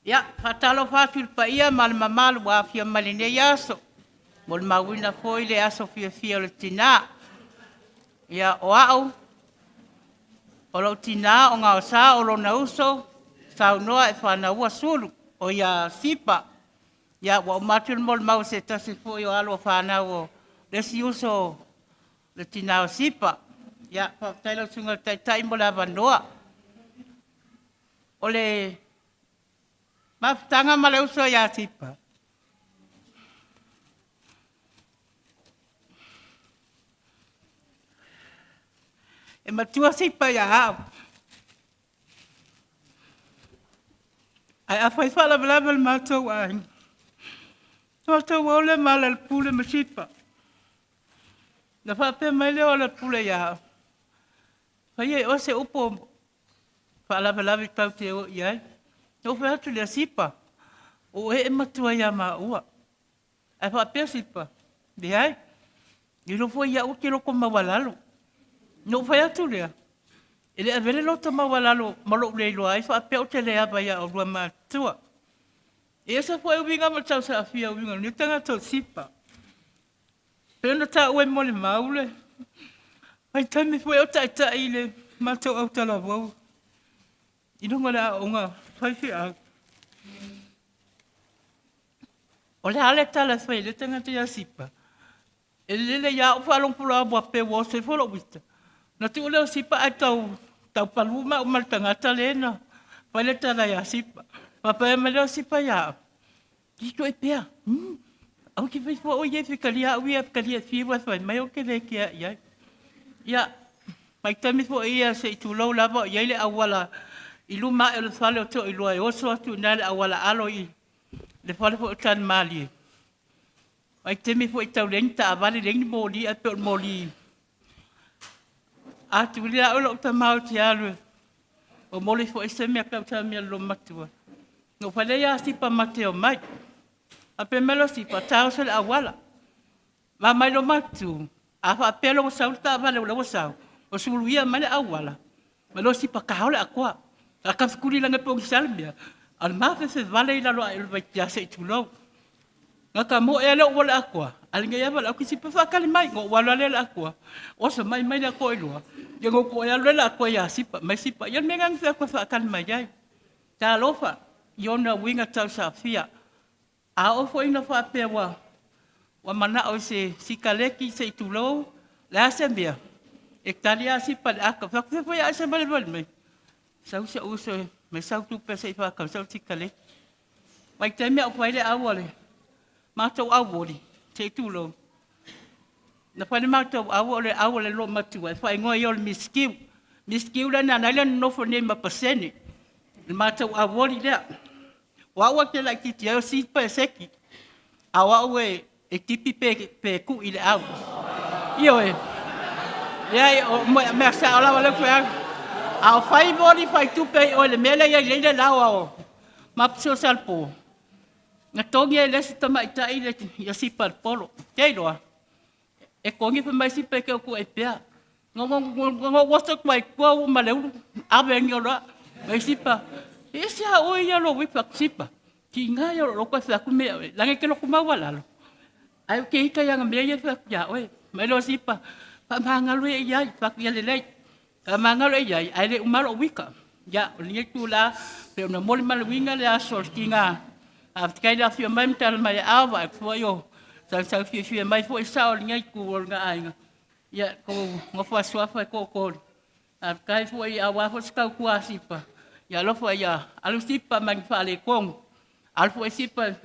Ia, whatalo whātul pa ia mal mamalu wa fia maline yaso. Mol mawina foi le aso fia le tina. Ia o au. O lo tina o ngā o sa o lo na uso. Sau noa e whana ua sulu. O ia sipa. Ia wa o matul mol mau se tasi foi o alo whana o lesi uso le tina o sipa. Ia whaptailo sunga tai mo la vandoa. O le mafutanga ma le uso ia sipa. E matua sipa ia hao. Ai a fai fala blabel matou ai. Matou ole mala le pule ma sipa. Na fa pe mai le ole pule ia hao. Fai e ose upo fala blabel tau te o iai. No fa tu le sipa. O e matua ia ma ua. Ai fa pe sipa. De ai. Ni lo foi ia o que lo como walalo. No fa tu le. Ele avele lo tama walalo malo le lo ai fa pe o te le aba ia o rua matua. E esa foi o vinga ma tau sa fia o vinga ni tanga to sipa. Pena ta ue mo le maule. Ai tami fwe o ta i le mato au tala wau. Ino ngara o ngā whaifi a. O le ale tala whai le tanga te a sipa. E lele ia o whalong pula a bua pe wo se wholo wita. Na tu leo sipa ai tau paluma o maltangata lena. Whai le tala ia sipa. Papa e me leo sipa ia. Iko e pea. Au ki whi fo o ie whikalia au ia whikalia whiwa whai mai o ke le kia iai. Ia, mai tami fo ia se i tūlau lava o iai le awala i luma e le whale o to i lua e oso atu nā le awala alo i le whale fo o tan mali. Mai tami fo i tau lengi ta awale lengi mōli a pe o mōli. A tu lia o lo ta mau ti alu. O mōli fo i se mea kau ta mea lo matua. No whale ia sipa mate o mai. A pe melo sipa tau se le awala. Ma mai lo matu. A wha pelo o sau ta wale o lewa sau. O sulu ia mai le awala. Ma lo sipa kaole a kua. A ka skuli langa po ki salmia. Al mafe se vale i lalo a elu vai tia se i tulau. Nga ka mo e le o wale a kua. Al nga ia wale au ki sipa whakali mai. Ngo wala le a kua. Osa mai mai le ko ilua. Ia ngo ko e le a kua ia sipa. Mai sipa. Ia me ngang se whakali mai iai. Ta alofa. Iona winga tau sa fia. A ofo ina whapea wa. Wa mana o se sikaleki se i tulau. Le ase mea. E talia sipa le aka. Whakawhipo ia ase male wale mai. Sau se uso me sau tupe se i whakau sau sikaleki. Wai te mea o whaile awale. Mātou awole. Se i tulau. Na whaile mātou awale lo matua. E whai ngoa i ole miskiu. Miskiu le na naila nofo ne ma pasene. Le mātou awole lea. Waua ke la kiti au sipa e seki. Awa ue e tipi pe ku i le au. Io e. Ia o mea sa ola wale kua. Ao whai mori whai tupe o le mele ia leile laua o. Mapso salpo. Nga tongi e lesi tama i tai le ia sipa le polo. Kei loa. E kongi pa mai sipa e ke o ku e pea. Ngo wasa kwai kua u maleu. Awe ngi ola. Mai sipa. E se a o ia lo wipa sipa. Ki nga ia lo kwa whaku mea oe. Lange ke lo kumawa lalo. Ai ke ika ia nga mea ia whaku ia oe. Mai lo sipa. Pa maangalu e iai. Whaku ia le lei. Ka maangalu e iai. Ai le umaro wika. Ia o linge tu la. Pe una moli mala winga le asol ki nga. A tikai la fia mai mtala mai awa. E kua yo. Sang fia mai fo e sao linge ku o nga ainga. Ia ko ngofua suafa e kōkori. A tikai fo e awa fo skau kua sipa. Ia lofo ia alu sipa mangi whale kong. Alfo e sipa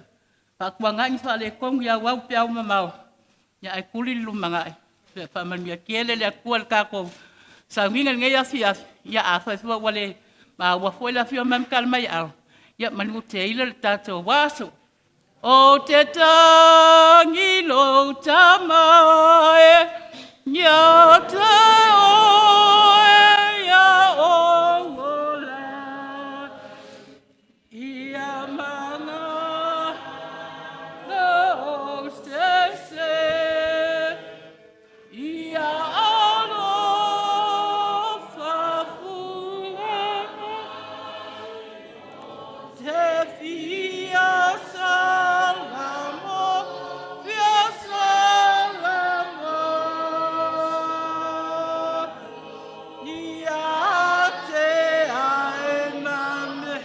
whakuangai whale kong ia wau pe au mamau. Ia ai kuli lumangai. Whamanua kiele lea kua le kako. Sa winga ngai afia. Ia a whaifua wale ma wafoi la fio mamkal mai au. Ia manu te ila le tato waso. O te tangi lo tamae. Ia te oe ia ongo. Ia mana no se ia ano fafu te fia salamo ia te aemame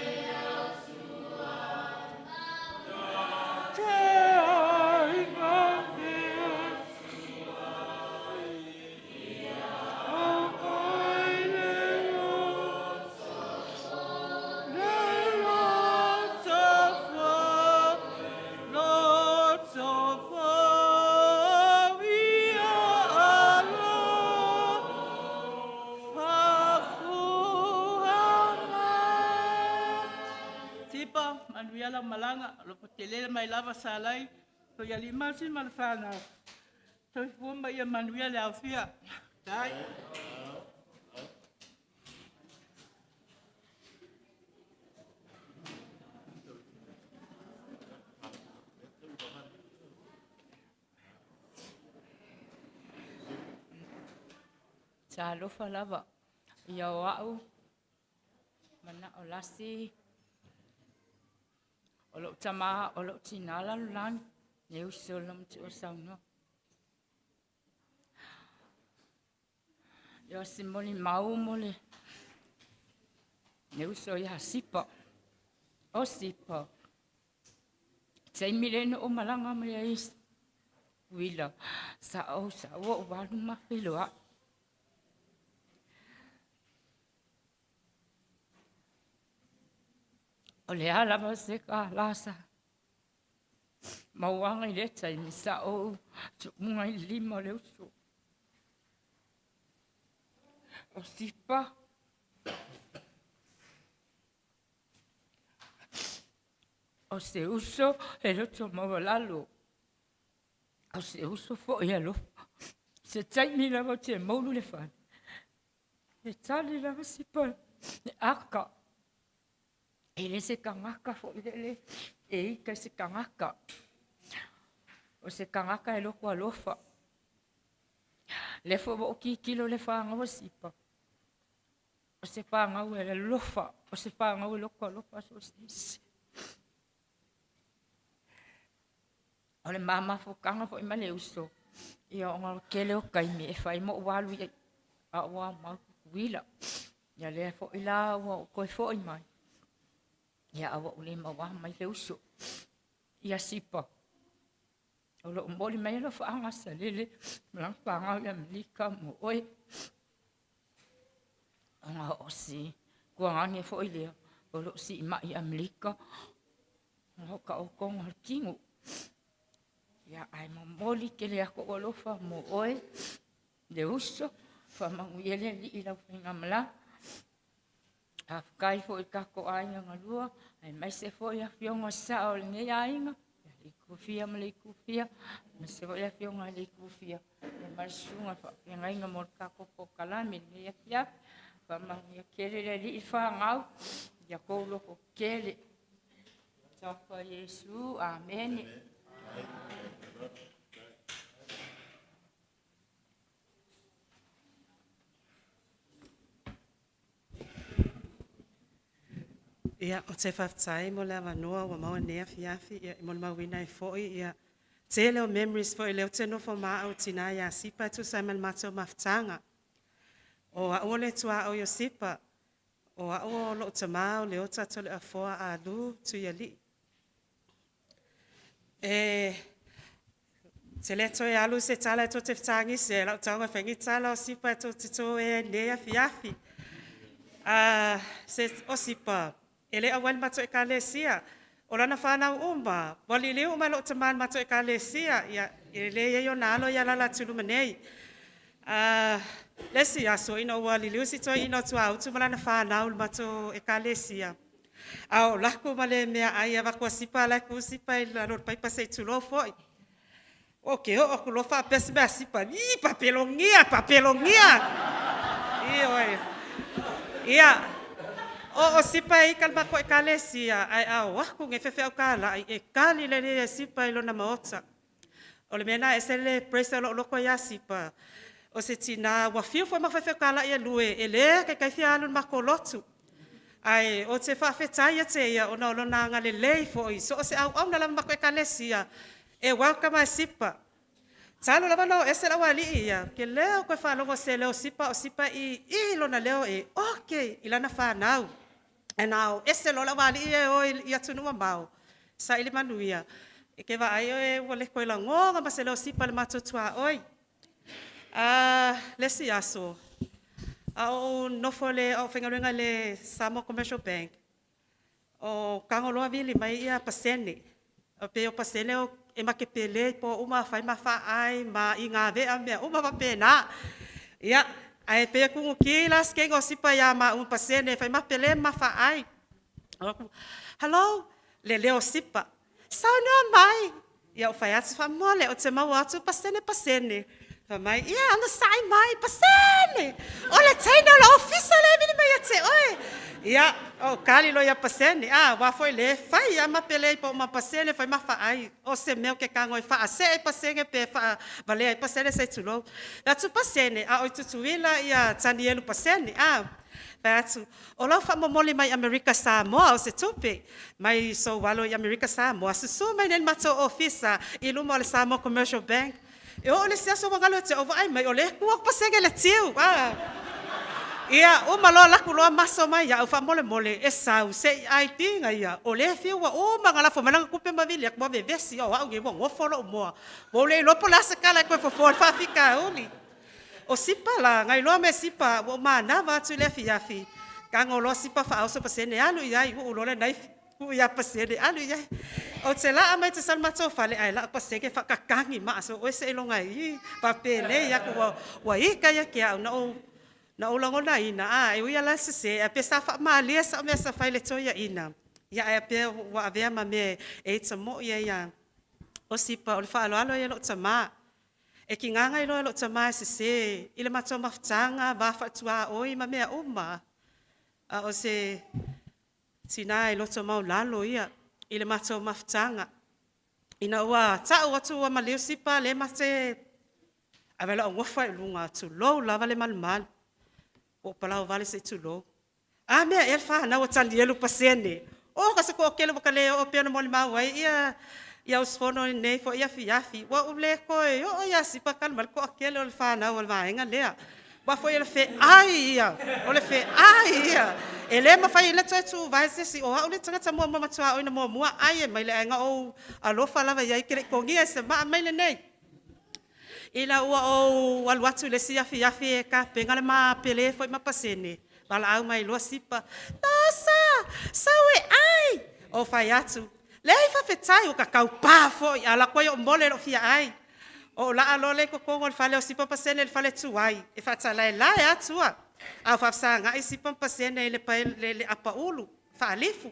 Manuela malanga lo potele mai lava salai to ya lima sin malfana to fuma ya Manuela afia dai Salo falava ia wau mana olasi olo tama olo tinala lan ne usolam tu osauno Ia si moli mau mole. Ne uso ia sipa. O sipa. Sei mileno o malanga me is. Wila. Sa o walu mafiloa. O le ala va se ka lasa. Mauanga i leta i misa o munga i lima le uso. O sipa. O se uso e roto mawalalo. O se uso fo i alo. Se taimi lava te maulu le fan. E tali lava sipa. E aka. E le se kangaka fo i le. E ika se kangaka. O se kangaka e loko alofa. Le fo o ki kilo le whaanga o sipa. O se whaanga o e le lofa. O se whaanga o e loko alofa so se isi. O le mama fo kanga fo i male uso. Ia o ngā kele o kaimi e whai mo walu i a oa mau wila. Ia lea fo i la o koe fo i mai. Ia awa ule mawa mai le uso. Ia sipa. O lo mboli mai lo whaanga sa lele. Malang whaanga ia milika mo oe. O ngā osi. Kua ngange fo i lea. O lo si i mai ia milika. Ngā ka o konga kingu. Ia ai mamoli ke le ako o lofa mo oe. Le uso. Whamangu iele li i lau whinga mala. A whakai fo i kako ainga ngalua. Ai mai se fo i a whionga sa o le ngai ainga. Le kufia ma le kufia. Ma se fo i a whionga le kufia. Le marisunga wha inga mo kako po kalami. Le ia pia. Whamangu ia kere le li i whangau. Ia koulo ko kele. Tapa Yesu. Amen. Ia, o te whaftai mo le awanoa wa maua nea fiafi, ia mo le mawina i fōi, ia te leo memories fōi leo te nofo maa o tina ia sipa tu Simon Mato maftanga. O a o le tua o yo sipa, o a o lo te mao leo tato le afoa a lu tu ia li. Te le toi alu se tala to te wtangi se, lau taunga whengi tala o sipa to te to e nea fiafi. Se o sipa, ele awan mato e kalesia, o lana whanau umba, wali leo umalo o taman mato e kalesia, ele e yo nalo ia lala tulu manei. Lesi aso ino wali leo si toi ino tua utu malana whanau mato e kalesia. Au lako male mea ai awakua sipa, lako sipa i lalo paipa se tulo foi. Oke, o kulofa pesi mea sipa, papelongia. Ia, o sipa i kalma ko e kalesia, ai au waku nge fefe au kala, e kali le sipa i lona maota. O le mena e se le presa lo loko ia sipa. O se tina wafiu foi mawhewheo kala ia lue, e le ke kai fia alun makolotu. Ai, o te whawhetai a te ia, o na olona ngale lei foi, so o se au na lama mako e kalesia, e welcome a sipa. Talo lava no ese la wali ia, ke leo koe whanongo se leo sipa, o sipa i lona leo e, okay, ilana whanau. E nao, ese lo la wali ia o ia tunua mau, sa ili manuia. E ke wa ai o e wale koe la ngonga, ma se leo sipa le matotua oi. Lesi aso, au nofo le, au whengaruenga le Samoa Commercial Bank. O kangoloa vili mai ia pasene. O pe o pasene o e ma ke pele po uma fai ma fa ai ma inga ve a me uma va pena. Ia, ai pe ku ki las ke go sipa ya ma un pasene fai ma pele ma fa ai. Hello, le leo sipa. Sao no mai. Ia o fai atu fa mole o te mau atu pasene. Mai, ia, ana sai mai, pasene. Ole taino la ofisa le vini mai ate, oi. Ia, o kali lo ia pasene. Wa foi le, fai ia ma pelei po ma pasene, fai ma fa ai. O se meu ke kango i fa ase e pasene pe fa vale ai pasene se tulo. La tu pasene, o tutuila ia Tanielu pasene, Patu, o lau fa momoli mai Amerika Samoa o se tupe. Mai so walo i Amerika Samoa. Susu mai nen mato ofisa i lumo le Samoa Commercial Bank. E o le sia so magalo te o vai mai o le kuak pasenge le tiu. Ia, o malo laku loa maso mai ia, o fa mole mole, e sau, se ai tinga ia, o le fiua, o mangala fo mananga kupe mavili, ak mo vevesi, o au ngewa ngofolo o moa. Mo le lopo la se kala koe fo fa fika uli. O sipa la, ngai loa me sipa, o mana va tu le fiafi. Kango loa sipa fa auso pasene alu ia, u lole nai, u ia pasene alu ia. O te la amai te salmato fale ai la paseke fa kakangi ma so o se longa i, pa pele ia ko wa ika ia kia na o lango na ina a e ia la se a pesa fa malia sa me sa faile toia ina ia e pe wa ave ma me e tsa mo ia o sipa o fa alo ia lo tsama e ki nganga ilo lo tsama se ile mato maftanga va fa tua oi ma me uma a o se sinai lo tsama lalo ia ile mato maftanga ina wa ta o tu wa malio sipa le mate avela o ngofa lunga tu lo lava le mal o pala o vale se tu lo a me el fa na o talielo pasene o ka se ko kele bakale o pena mol ma wa ia os fono nei fo ia fi wa o le ko o ia sipa kan mal ko kele o fa na o va enga le ba foi ele fe ai ia o le fe ai ia ele ma fai le tu vai se si o o le tanga mo ma tua o na mo mua ai mai le nga o alo fa lava ia kele ko ngia se ma mai le nei ila o alu atu le si afi e ka penga le ma pele foi ma pasene bala au mai lo sipa nossa sawe ai o fai atu le fa fetai o kakau pa foi ala ko o mole lo fia ai o la alo le ko ko fale o sipa pasene le fale tu ai e fa tala la e atua a fa sanga e sipa pasene le pa le apa ulu fa alifu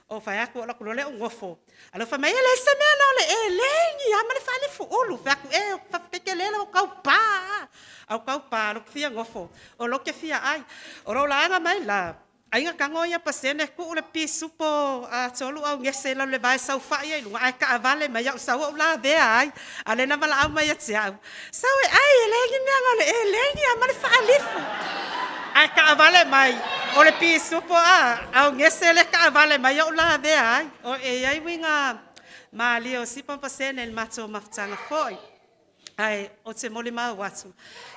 o fa ko la ko le ngofo alo fa mai le se me na le elengi ama le fa alifu ulu fa ku e fa pekele o kau pa lo fia ngofo o lo ke fia ai o lo la nga mai la ainga kangoia pasene ku le pisu po a tolu au ngese la le vai sau fa ia lu ai ka vale mai au sau la ve ai ale na mala au mai tia sau ai elengi me nga le elengi ama le fa alifu ai ka vale mai o le pisu po a au ngese le ka vale mai au la ve ai o e ai winga mali o sipa pasene el mato maftanga foi ai o te moli ma watu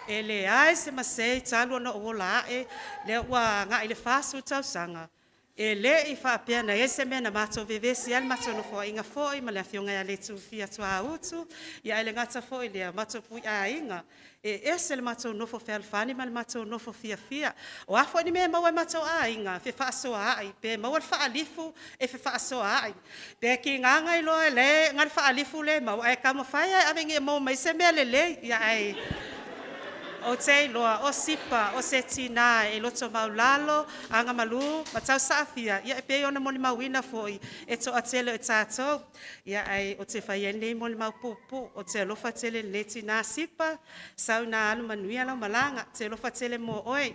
ele ai se masei talu no ola e le wa nga ile fasu tau sanga ele I fa pena ese mena mato vive si al mato no fo inga fo I ma le fionga ya le tu fia tu autu ya ele ngata fo ile mato pu a inga e ese le mato no fo fel fani ma le mato no fo fia o afo ni me ma wa mato a inga fe fa so ai pe ma wa fa alifu e fe fa so ai pe ki nganga ilo le ngal fa alifu le ma ai ka mo fa ya avengi mo mai se mele le ya ai o te loa o sipa o se tina e loto maulalo anga malu matau safia ia e pe ona moli mawina foi e to atele e tato ia ai o te faiene moli mau pupu o te lofa tele le tina sipa sau na alu manuia la malanga te lofa tele mo oi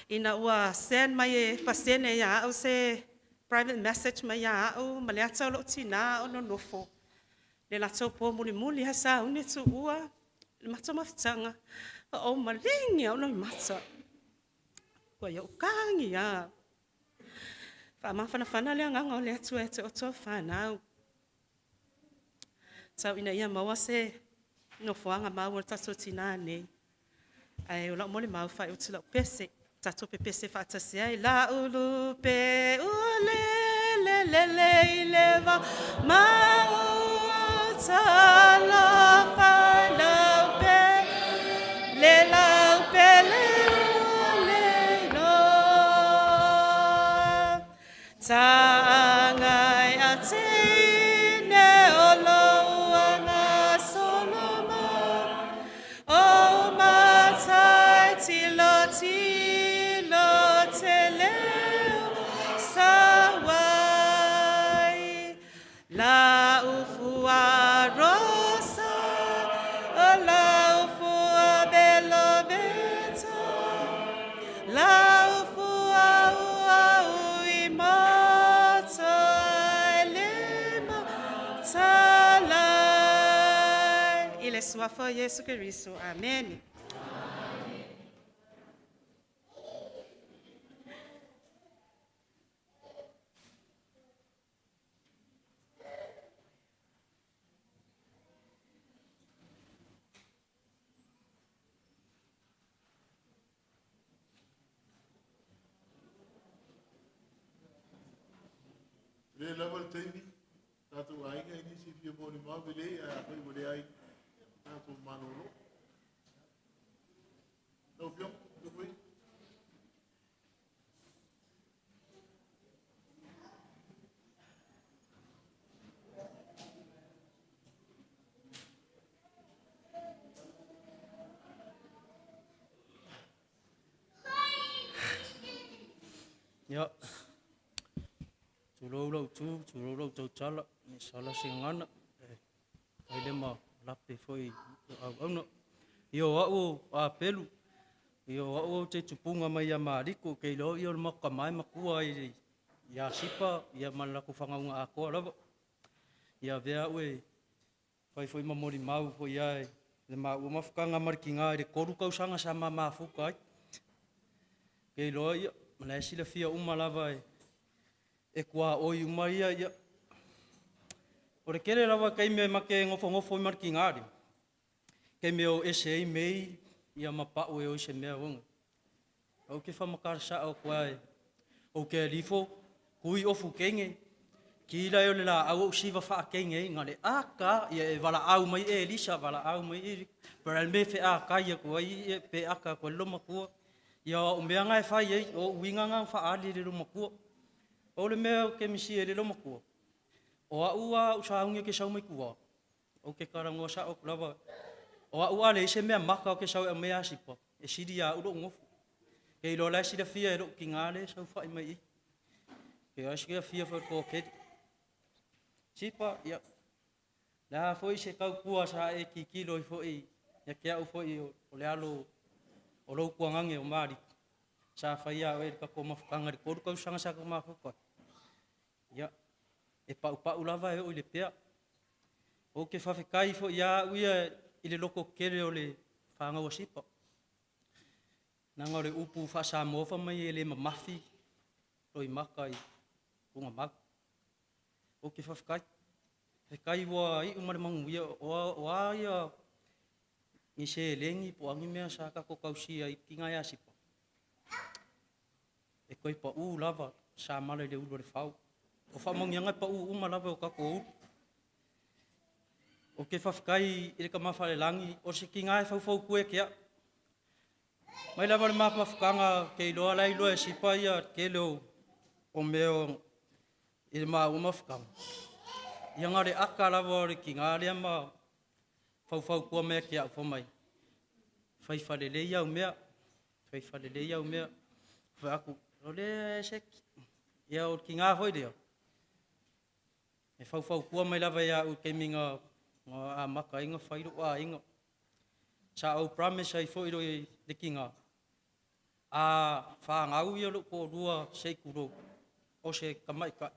ina ua send mai e pasene ia o se private message mai ia o maleata lo tina o no nofo le la topo muli ha sa une tu ua le mata mafutanga o malingi o noi mata ko yo kangi ya fa mafana fana le nganga le atu e te o to fana tau ina ia mawase no foanga mawo tato tinane ai o la mole mau fa o tula pese tato pese fa tasia la ulu pe ule le va mau tala fa le la pele le no tangai atine olo ana soloma o matai tilo tele sawai la ufua rosa la sua foi Yesu Cristo. Amém. vele a pai vele ai. Na tu manolo. Tau pion, tu fui. Ya. Tulolo tu chala ni sala singana. Ai le ma lape foi au no. Yo au a pelu. Yo au te tupunga mai ya mariko ke lo yo maka mai makua i ya sipa ya malaku fangaunga ako lava. Ya vea we foi mamori mau foi ai le ma u mafukanga markinga i koru kausanga sama mafuka ai. Ke lo yo mana sila fia uma lava e kua oi uma ia ore kere lava kai me make ngofo markingari kai me o ese mei ia mapa o e se mea wonga o ke fa makar sa o kwai o ke lifo kui ofu kenge ki la yo la au siva fa kenge ngale aka ia vala au mai e lisa vala au mai para me fe aka ia ko ai pe aka ko lo maku ia o mea ngai fa ia o winga nga fa ali le lo maku o le mea ke misi e le lo maku o ua usaunga ke sau mai kuwa o ke karango sa o lava o ua le se mea maka o ke sau e mea sipa e sidi a ulo ngofu ke lo la sida fia e lo kingale sau fa mai ke aske fia fa ko ke sipa ya la foi se kau kua sa e ki kilo i foi ya ke au foi o le alo o lo kuangange o mari sa fa ia e ka ko mafukanga ri ko ko sanga sa ko mafuka ya e pa lava e o le pea o ke fa kai fo ya uia ile loko kere o le fanga o sipa na ngore upu fa sa mo fa mai ele mafi roi makai unga mak o ke fa kai wa i umar mangu ia wa ia ni se lengi po angi mea sa ka ko kausia i kinga ya sipa e koi pa lava sa male le ulo le fau o fa mongianga pa uma lava o ka ko o ke fa kai ile ka mafa le langi o se kinga e fa ku e kia mai lava le mafa fukanga ke lo ala i lo e sipa ia ke lo o meo ile ma uma fukanga ia ngare aka lava le kinga le ma fa ku me kia fo mai fai fa le ia o mea fa aku ole se ia o kinga foi dio e fa ku mai lava ia o ke minga a maka inga fai ro a inga sa o promise ai foi ro de kinga a fa ngau ia lo ko rua se kuro o se kamai ka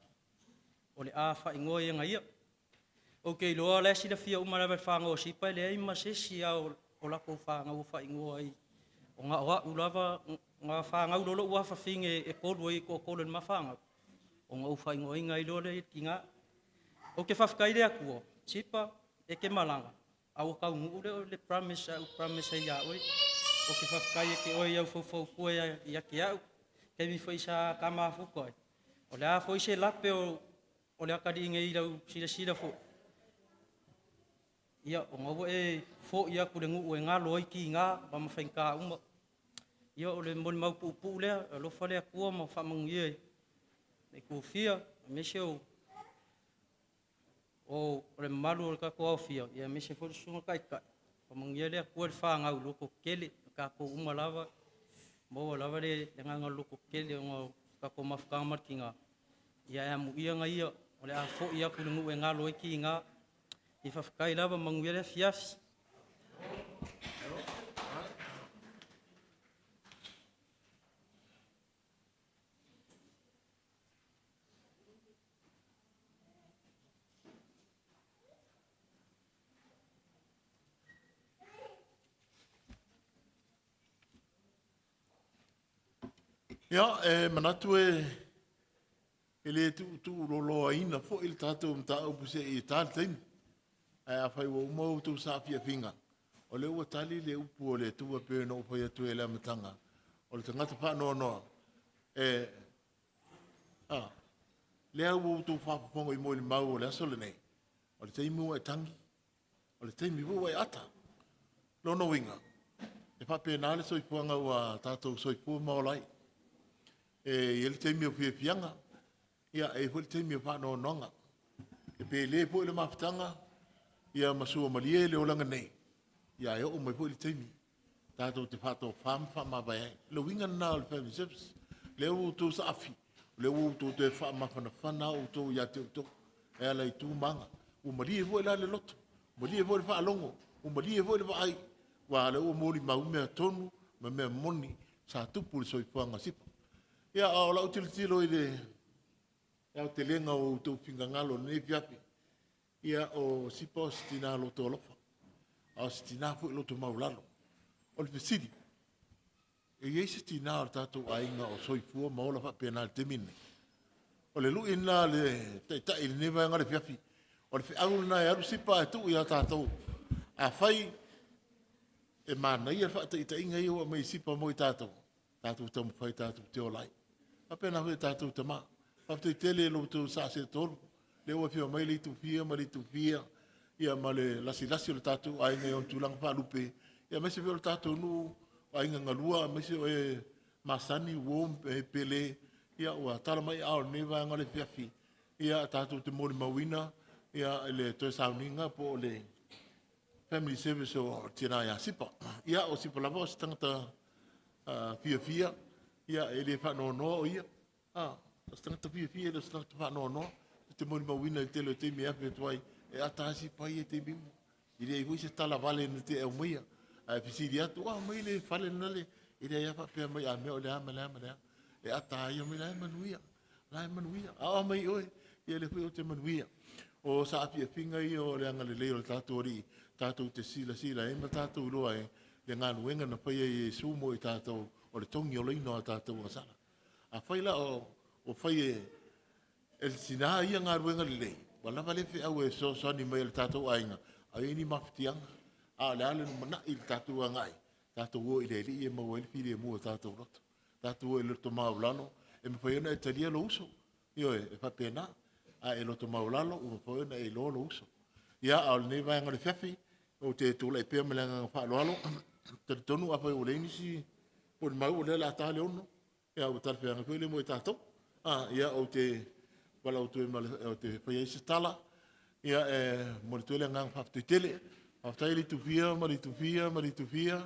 ole a fa ingo ia ngai o ke lo la si da fia uma lava fa ngo si pa le ai ma se si a o la ko fa ngau fa ingo ai o nga wa ulava nga fa ngau lo wa fa finge e ko ro i ko le mafanga o nga fa ingo ngai lo le kinga o ke fa kai le aku sipa e ke malanga au ka ngu le promise ya oi o ke fa kai ke oi au fo ko ya ke au ke mi foi sa kama fu ko o la foi se lape o le ka di ngai lau sida fo ia o ngo e fo ia ku le ngu e nga loi ki nga ba ma fenka uma ia o le mon mau pu le lo fa le ku ma fa mang ye e ku fia me sheu o le malu ka ko fia ia me se fo sunga kai ka fa mang ye le ku fa nga lo ko kele ka ko uma lava mo lava le nga lo ko kele ngo ka ko ma fa mar kinga ia mu ia nga ia o le a fo ia ku le ngu e nga loi ki nga i fa kai lava manguele fiaf ya manatu ele tu lo ina fo il tato mta o puse i tatin a fai wo mo tu sa fia finga o le o tali le upu o le tu pe no fo ya tu ele matanga o le tanga fa no le au tu fa pongo i mo le mau le so le nei o le teimi ua e tangi, o le teimi ua e ata. Lono winga. E whapena le soipuanga ua tātou soipua maolai. E le teimi o whiawhianga, ia e hoi le teimi o whanau nonga. E pe le po le mawhitanga, ia masua malie le olanga nei. Ia e o mai po le teimi. Tātou te whātou whamawhai ai. Le winga na o le family service. Le o tō sa afi. Le o tō te whamawhana whana o tō ia te o tō. E ala i tū manga. O malie vo la le loto. Malie vo le whaalongo. O malie vo le whaai. Wa le o mori maumea tonu, ma mea moni, sa tupu le soipuanga sipa. Ia o lau tilo i le, au te lenga o tō pingangalo ne piapi. Ia o sipa o sitina loto alofa. O sitina fu loto maulalo. O le pesidi. E iei sitina o tātou ainga o soipua maola whapena le temine. O le lui ina le tai le neva ngare piapi. O le whiangu na e aru sipa e tu ia tātou. A whai e mana ia whata i ta inga i o mai sipa mo i tātou. Tātou tamu whai tātou te olai. Apena hui tātou te maa. Whapta i tele lo tu sa se tolu. Le ua whia mai le tu fia, ma le tu fia. Ia ma le lasi o le tātou a inga i on tūlanga whalupe. Ia mese whio le tātou nu a inga ngalua. Mese o e masani, wom, e pele. Ia ua tala mai ao neva ngale fiafi. Ia tātou te mori mawina. Ia le toi sauninga po le family service o tina ia sipa. Ia o sipa lava o si tangata fia. Ia e le whanonoa o ia. O si tangata fia, le si tangata whanonoa. Te mori mawina i telo te mea pe tuai. E atasi pai e te bimu. I rea i hui se tala vale na te au maia. A fisiri atu, mai le whale nale. I rea ia whapea mai a mea o le ama. E ata ia mai lai manuia. A mai oe. Ia le hui o te manuia. O sa api e finga i o le anga le leo le tātou ori. Tātou te sila. E ma tātou roa e. Le ngā nuenga na whaia i sumo i tātou. O le tongi o leino a tātou a sala. A whaila o whaia e sina ia ngā ruenga le lei. Wala vale fe au e so ni mai le tātou ainga. A e ni mawhitianga. A le ale mana i le tātou a ngai. Tātou o i le li e maua ili pire mua tātou roto. Tātou o i loto maulano. E me whaiona e taria lo uso. Io e whapena. A e loto maulano. U me whaiona e lo uso. Ia au le nei vanga le whiawhi. O te tula e pia me langa whaaloalo. Te tonu a whai o le inisi. O le mau o le la tāle ono. Ia o tarwhi anga koe le mo i tātou. Ia o te wala o tue o te whaiai se tala. Ia e mo le tuele ngang whaftu tele. Whaftai li tufia, ma li tufia.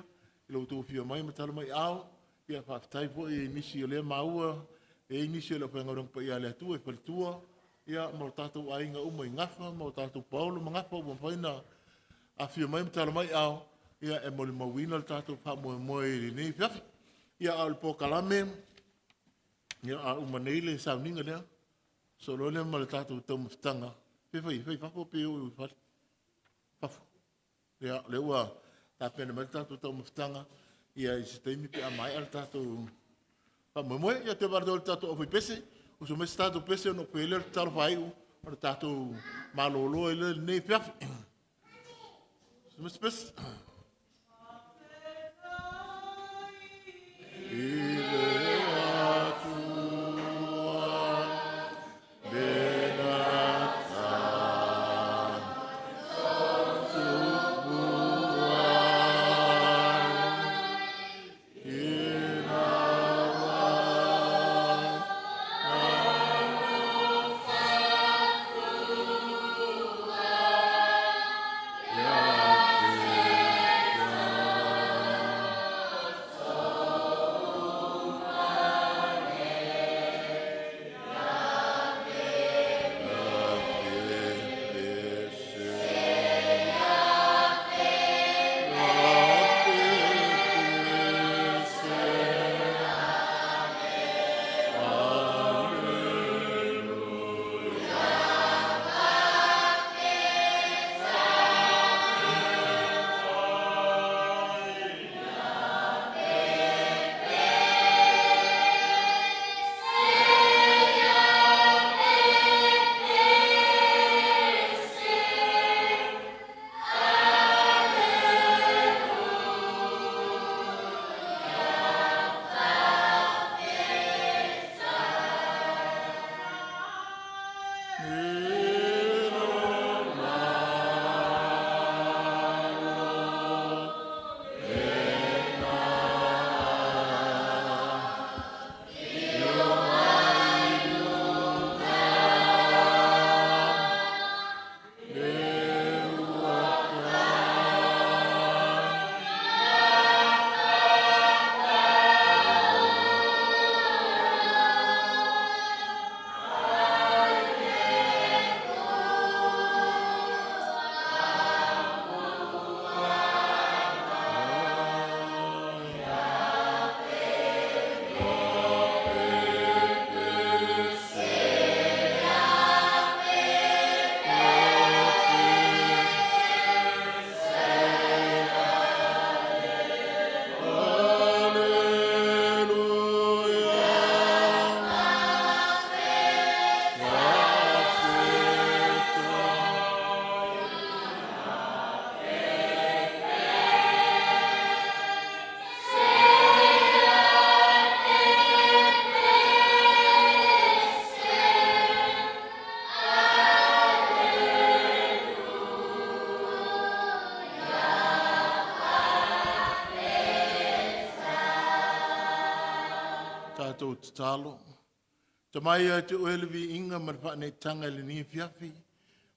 I lo tufia mai, ma tala mai au. Ia whaftai po e nisi o lea maua. E nisi o le whaingarong pa ia lea tua, e whalitua. Ia mo tātou ainga uma i ngafa, mo tātou paulo ma ngafa, ma whaina a fia mai, ma tala mai au. Ia e mo le mawina le tātou wha moe i nei whiafi. Ia au le po kalame. Ia a uma nei le sauninga lea. So lo le ma le tātou tau mawhitanga. Whai whafo pe o i whare. Whafo. Le ua tāpena mai le tātou tau mawhitanga. Ia i se teimi pe a mai al tātou. Moe, ia te wardo le tātou awhi pese. O so mesi tātou pese o no pele le tātou whaiu. O le tātou malolo e le nei whiafi. So mesi pese. Yeah. tātou te talo. Ta mai a te oelevi inga ma whaane tanga le ni fiafi.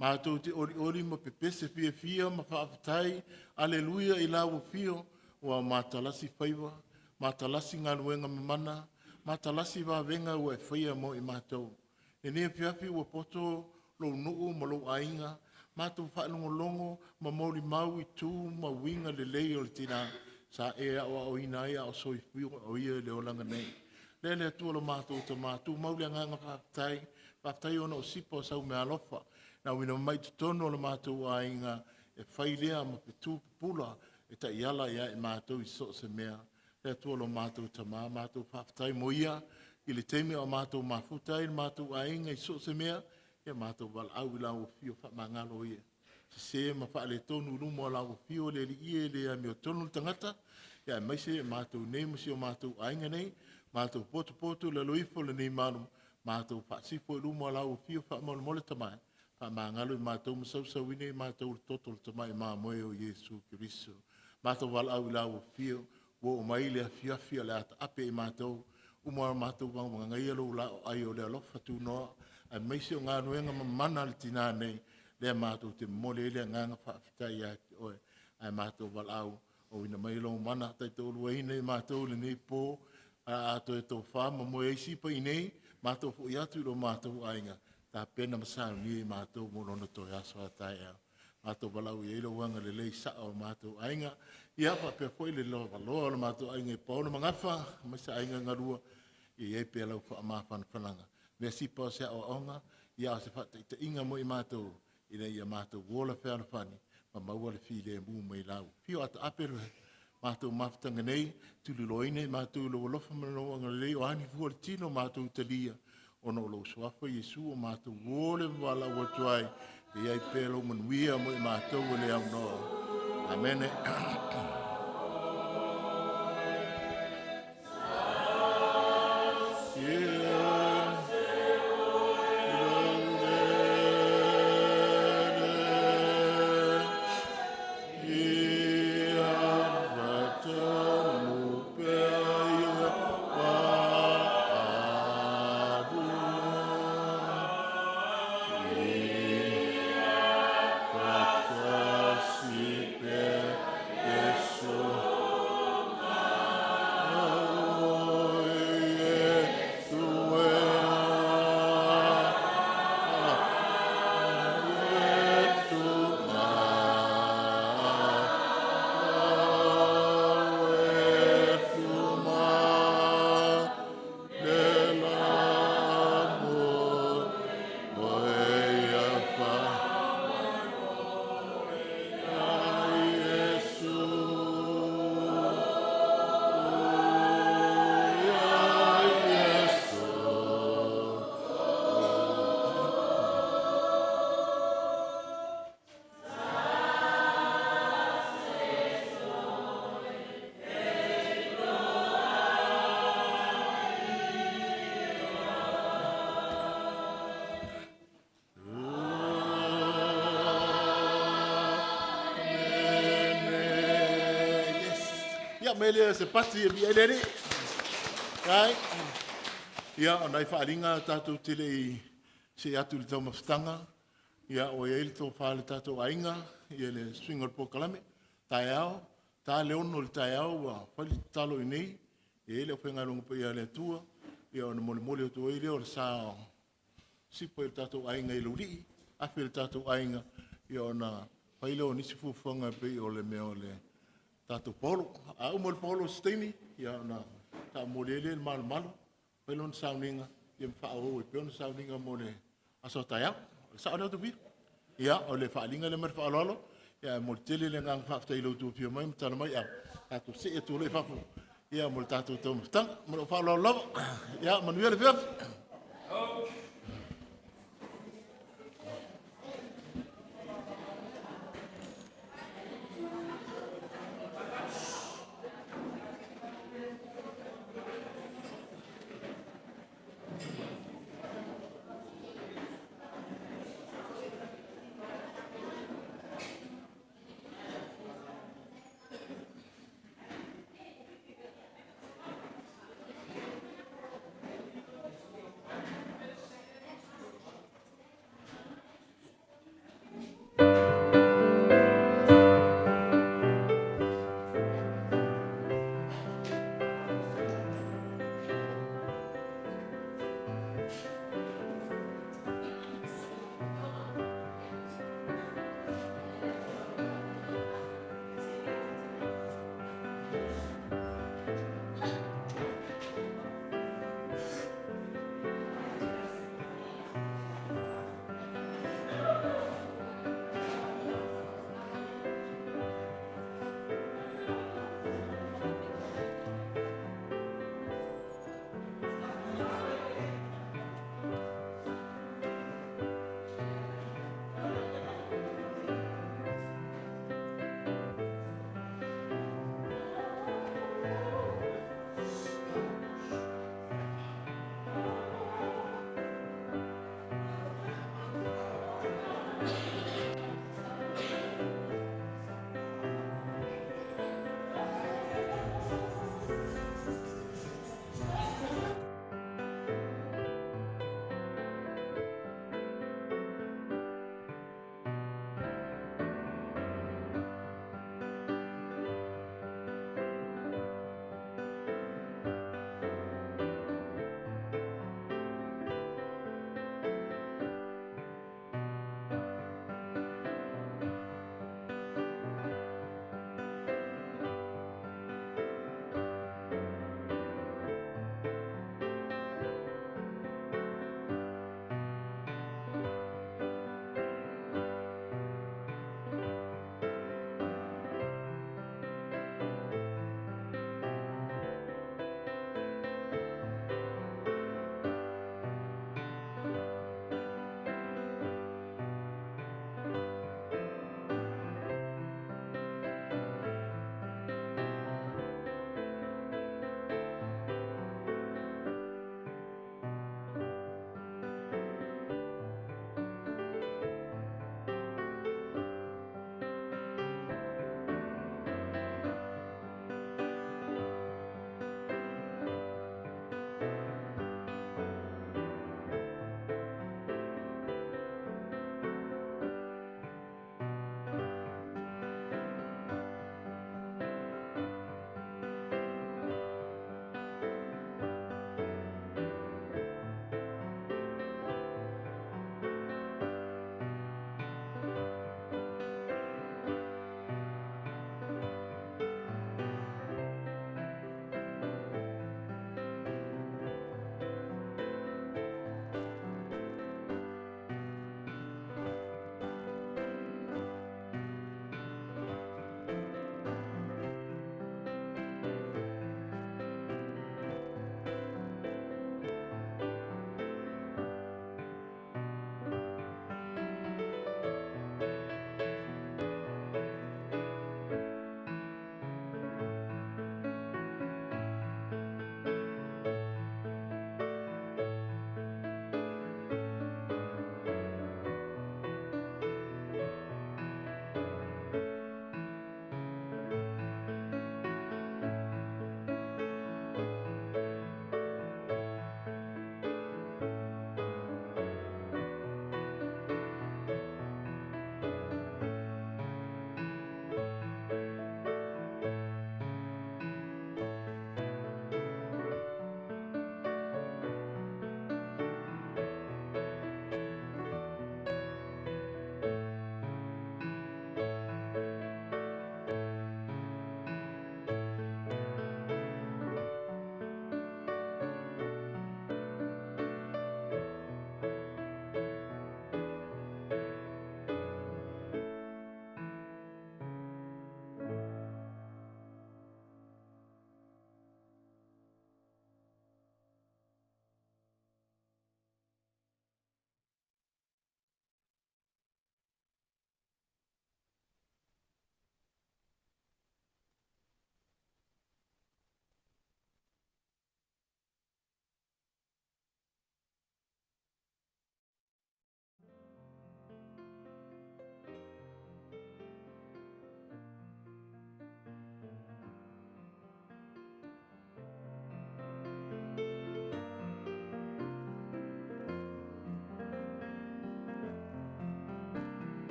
Mātou te ori ma pepese fia ma whaafatai. Aleluia i lau fio. Wa mātalasi whaiwa. Mātalasi ngā luenga me mana. Mātalasi wā venga ua e whaia mo i mātou. E ni fiafi ua poto lo nuu ma lo ainga. Mātou whaanongolongo ma mori mau i tū ma winga le leo le tina. Sa ea o ina ia o soi fio o ia le olanga nei. Lele atua lo mātou ta mātou mauli a nganga whaafatai. Whaafatai ona o sipo sau me alofa. Na wina mai tu tono lo mātou a inga e whailea ma petu pula e ta iala ia e mātou i so se mea. Lele atua lo mātou ta mātou whaafatai mo ia. I le teime o mātou mafutai mātou a inga i so se mea. Ia mātou wala au i lau fio whaamangalo ia. Se ma wha le tonu rumo a lau fio le li ie le a mio tonu tangata. Ia maise mātou nei musi o mātou ainga nei. Mātou potu le loifo le nei mānu. Mātou whaasifo i rumo a lau fio whaamole mole tamai. Whaamangalo i mātou masau ine mātou totol tamai mā moe o Jesu Kiriso. Mātou wala au i lau fio. Wo o mai le fiafia le ata ape i mātou. Umar mātou wang ngai alo lao ai o le alofa tu noa. Ai maise o ngā nuenga mana le tina nei. Lea mātou te mole lea nganga whaafitai a te oe. Ai mātou walau o ina mai long mana tai tō lua ine mātou le nei pō. A ato e tō whāma mo e sipa i nei. Mātou fu i atu ro mātou ainga. Tā pena masau ni mātou monono tō yaso a tai au. Mātou walau i eilo wanga le lei sa o mātou ainga. Ia pa pia fwoi le loa waloa o mātou ainga i paona mangafa. Masa ainga ngarua. I e pia lau wha amawhana whananga. Mea sipa o se o onga. Ia se whata i te inga mo i mātou. Ina ia mātou wola whēana whani, ma maua le while e mū mai lau. Pio ata aperu he, mātou mawhatanga nei, tulu loine, mātou lo lofa mano anga lei, o ani fua le tino mātou talia, ono lo suafa Yesu o mātou wole wala watuai, e iai pēlo manuia mo i mātou le au noa. Amene. Mele se pati e bia lere. Kai. Ia onai whaaringa tātou tele i se atu le tau mawhitanga. Ia o e ele tō whaale tātou ainga. Ia le swingar po kalame. Tai au. Tā leono le tai au wa whali talo i nei. E ele o whengarunga pa ia le tua. Ia o na mole o tō ele o le sā sipo e tātou ainga i luri. Awhi le tātou ainga. Ia o na whaile o nisi fuwhanga pe o le mea o le tātou polo, a umo le polo steini, ia na tā molele le malo, pelon sauninga, ia mwhao e peon sauninga mo le aso taiau, sa ona tu pira. Ia, o le whaalinga le mar whaalolo, ia mo le tele le ngang whaaftei lau tu pia mai, mtana mai au, tātou se e tūle whafu, ia mo le tātou tau mftang, mo le whaalolo lava, ia manuia le whiafi.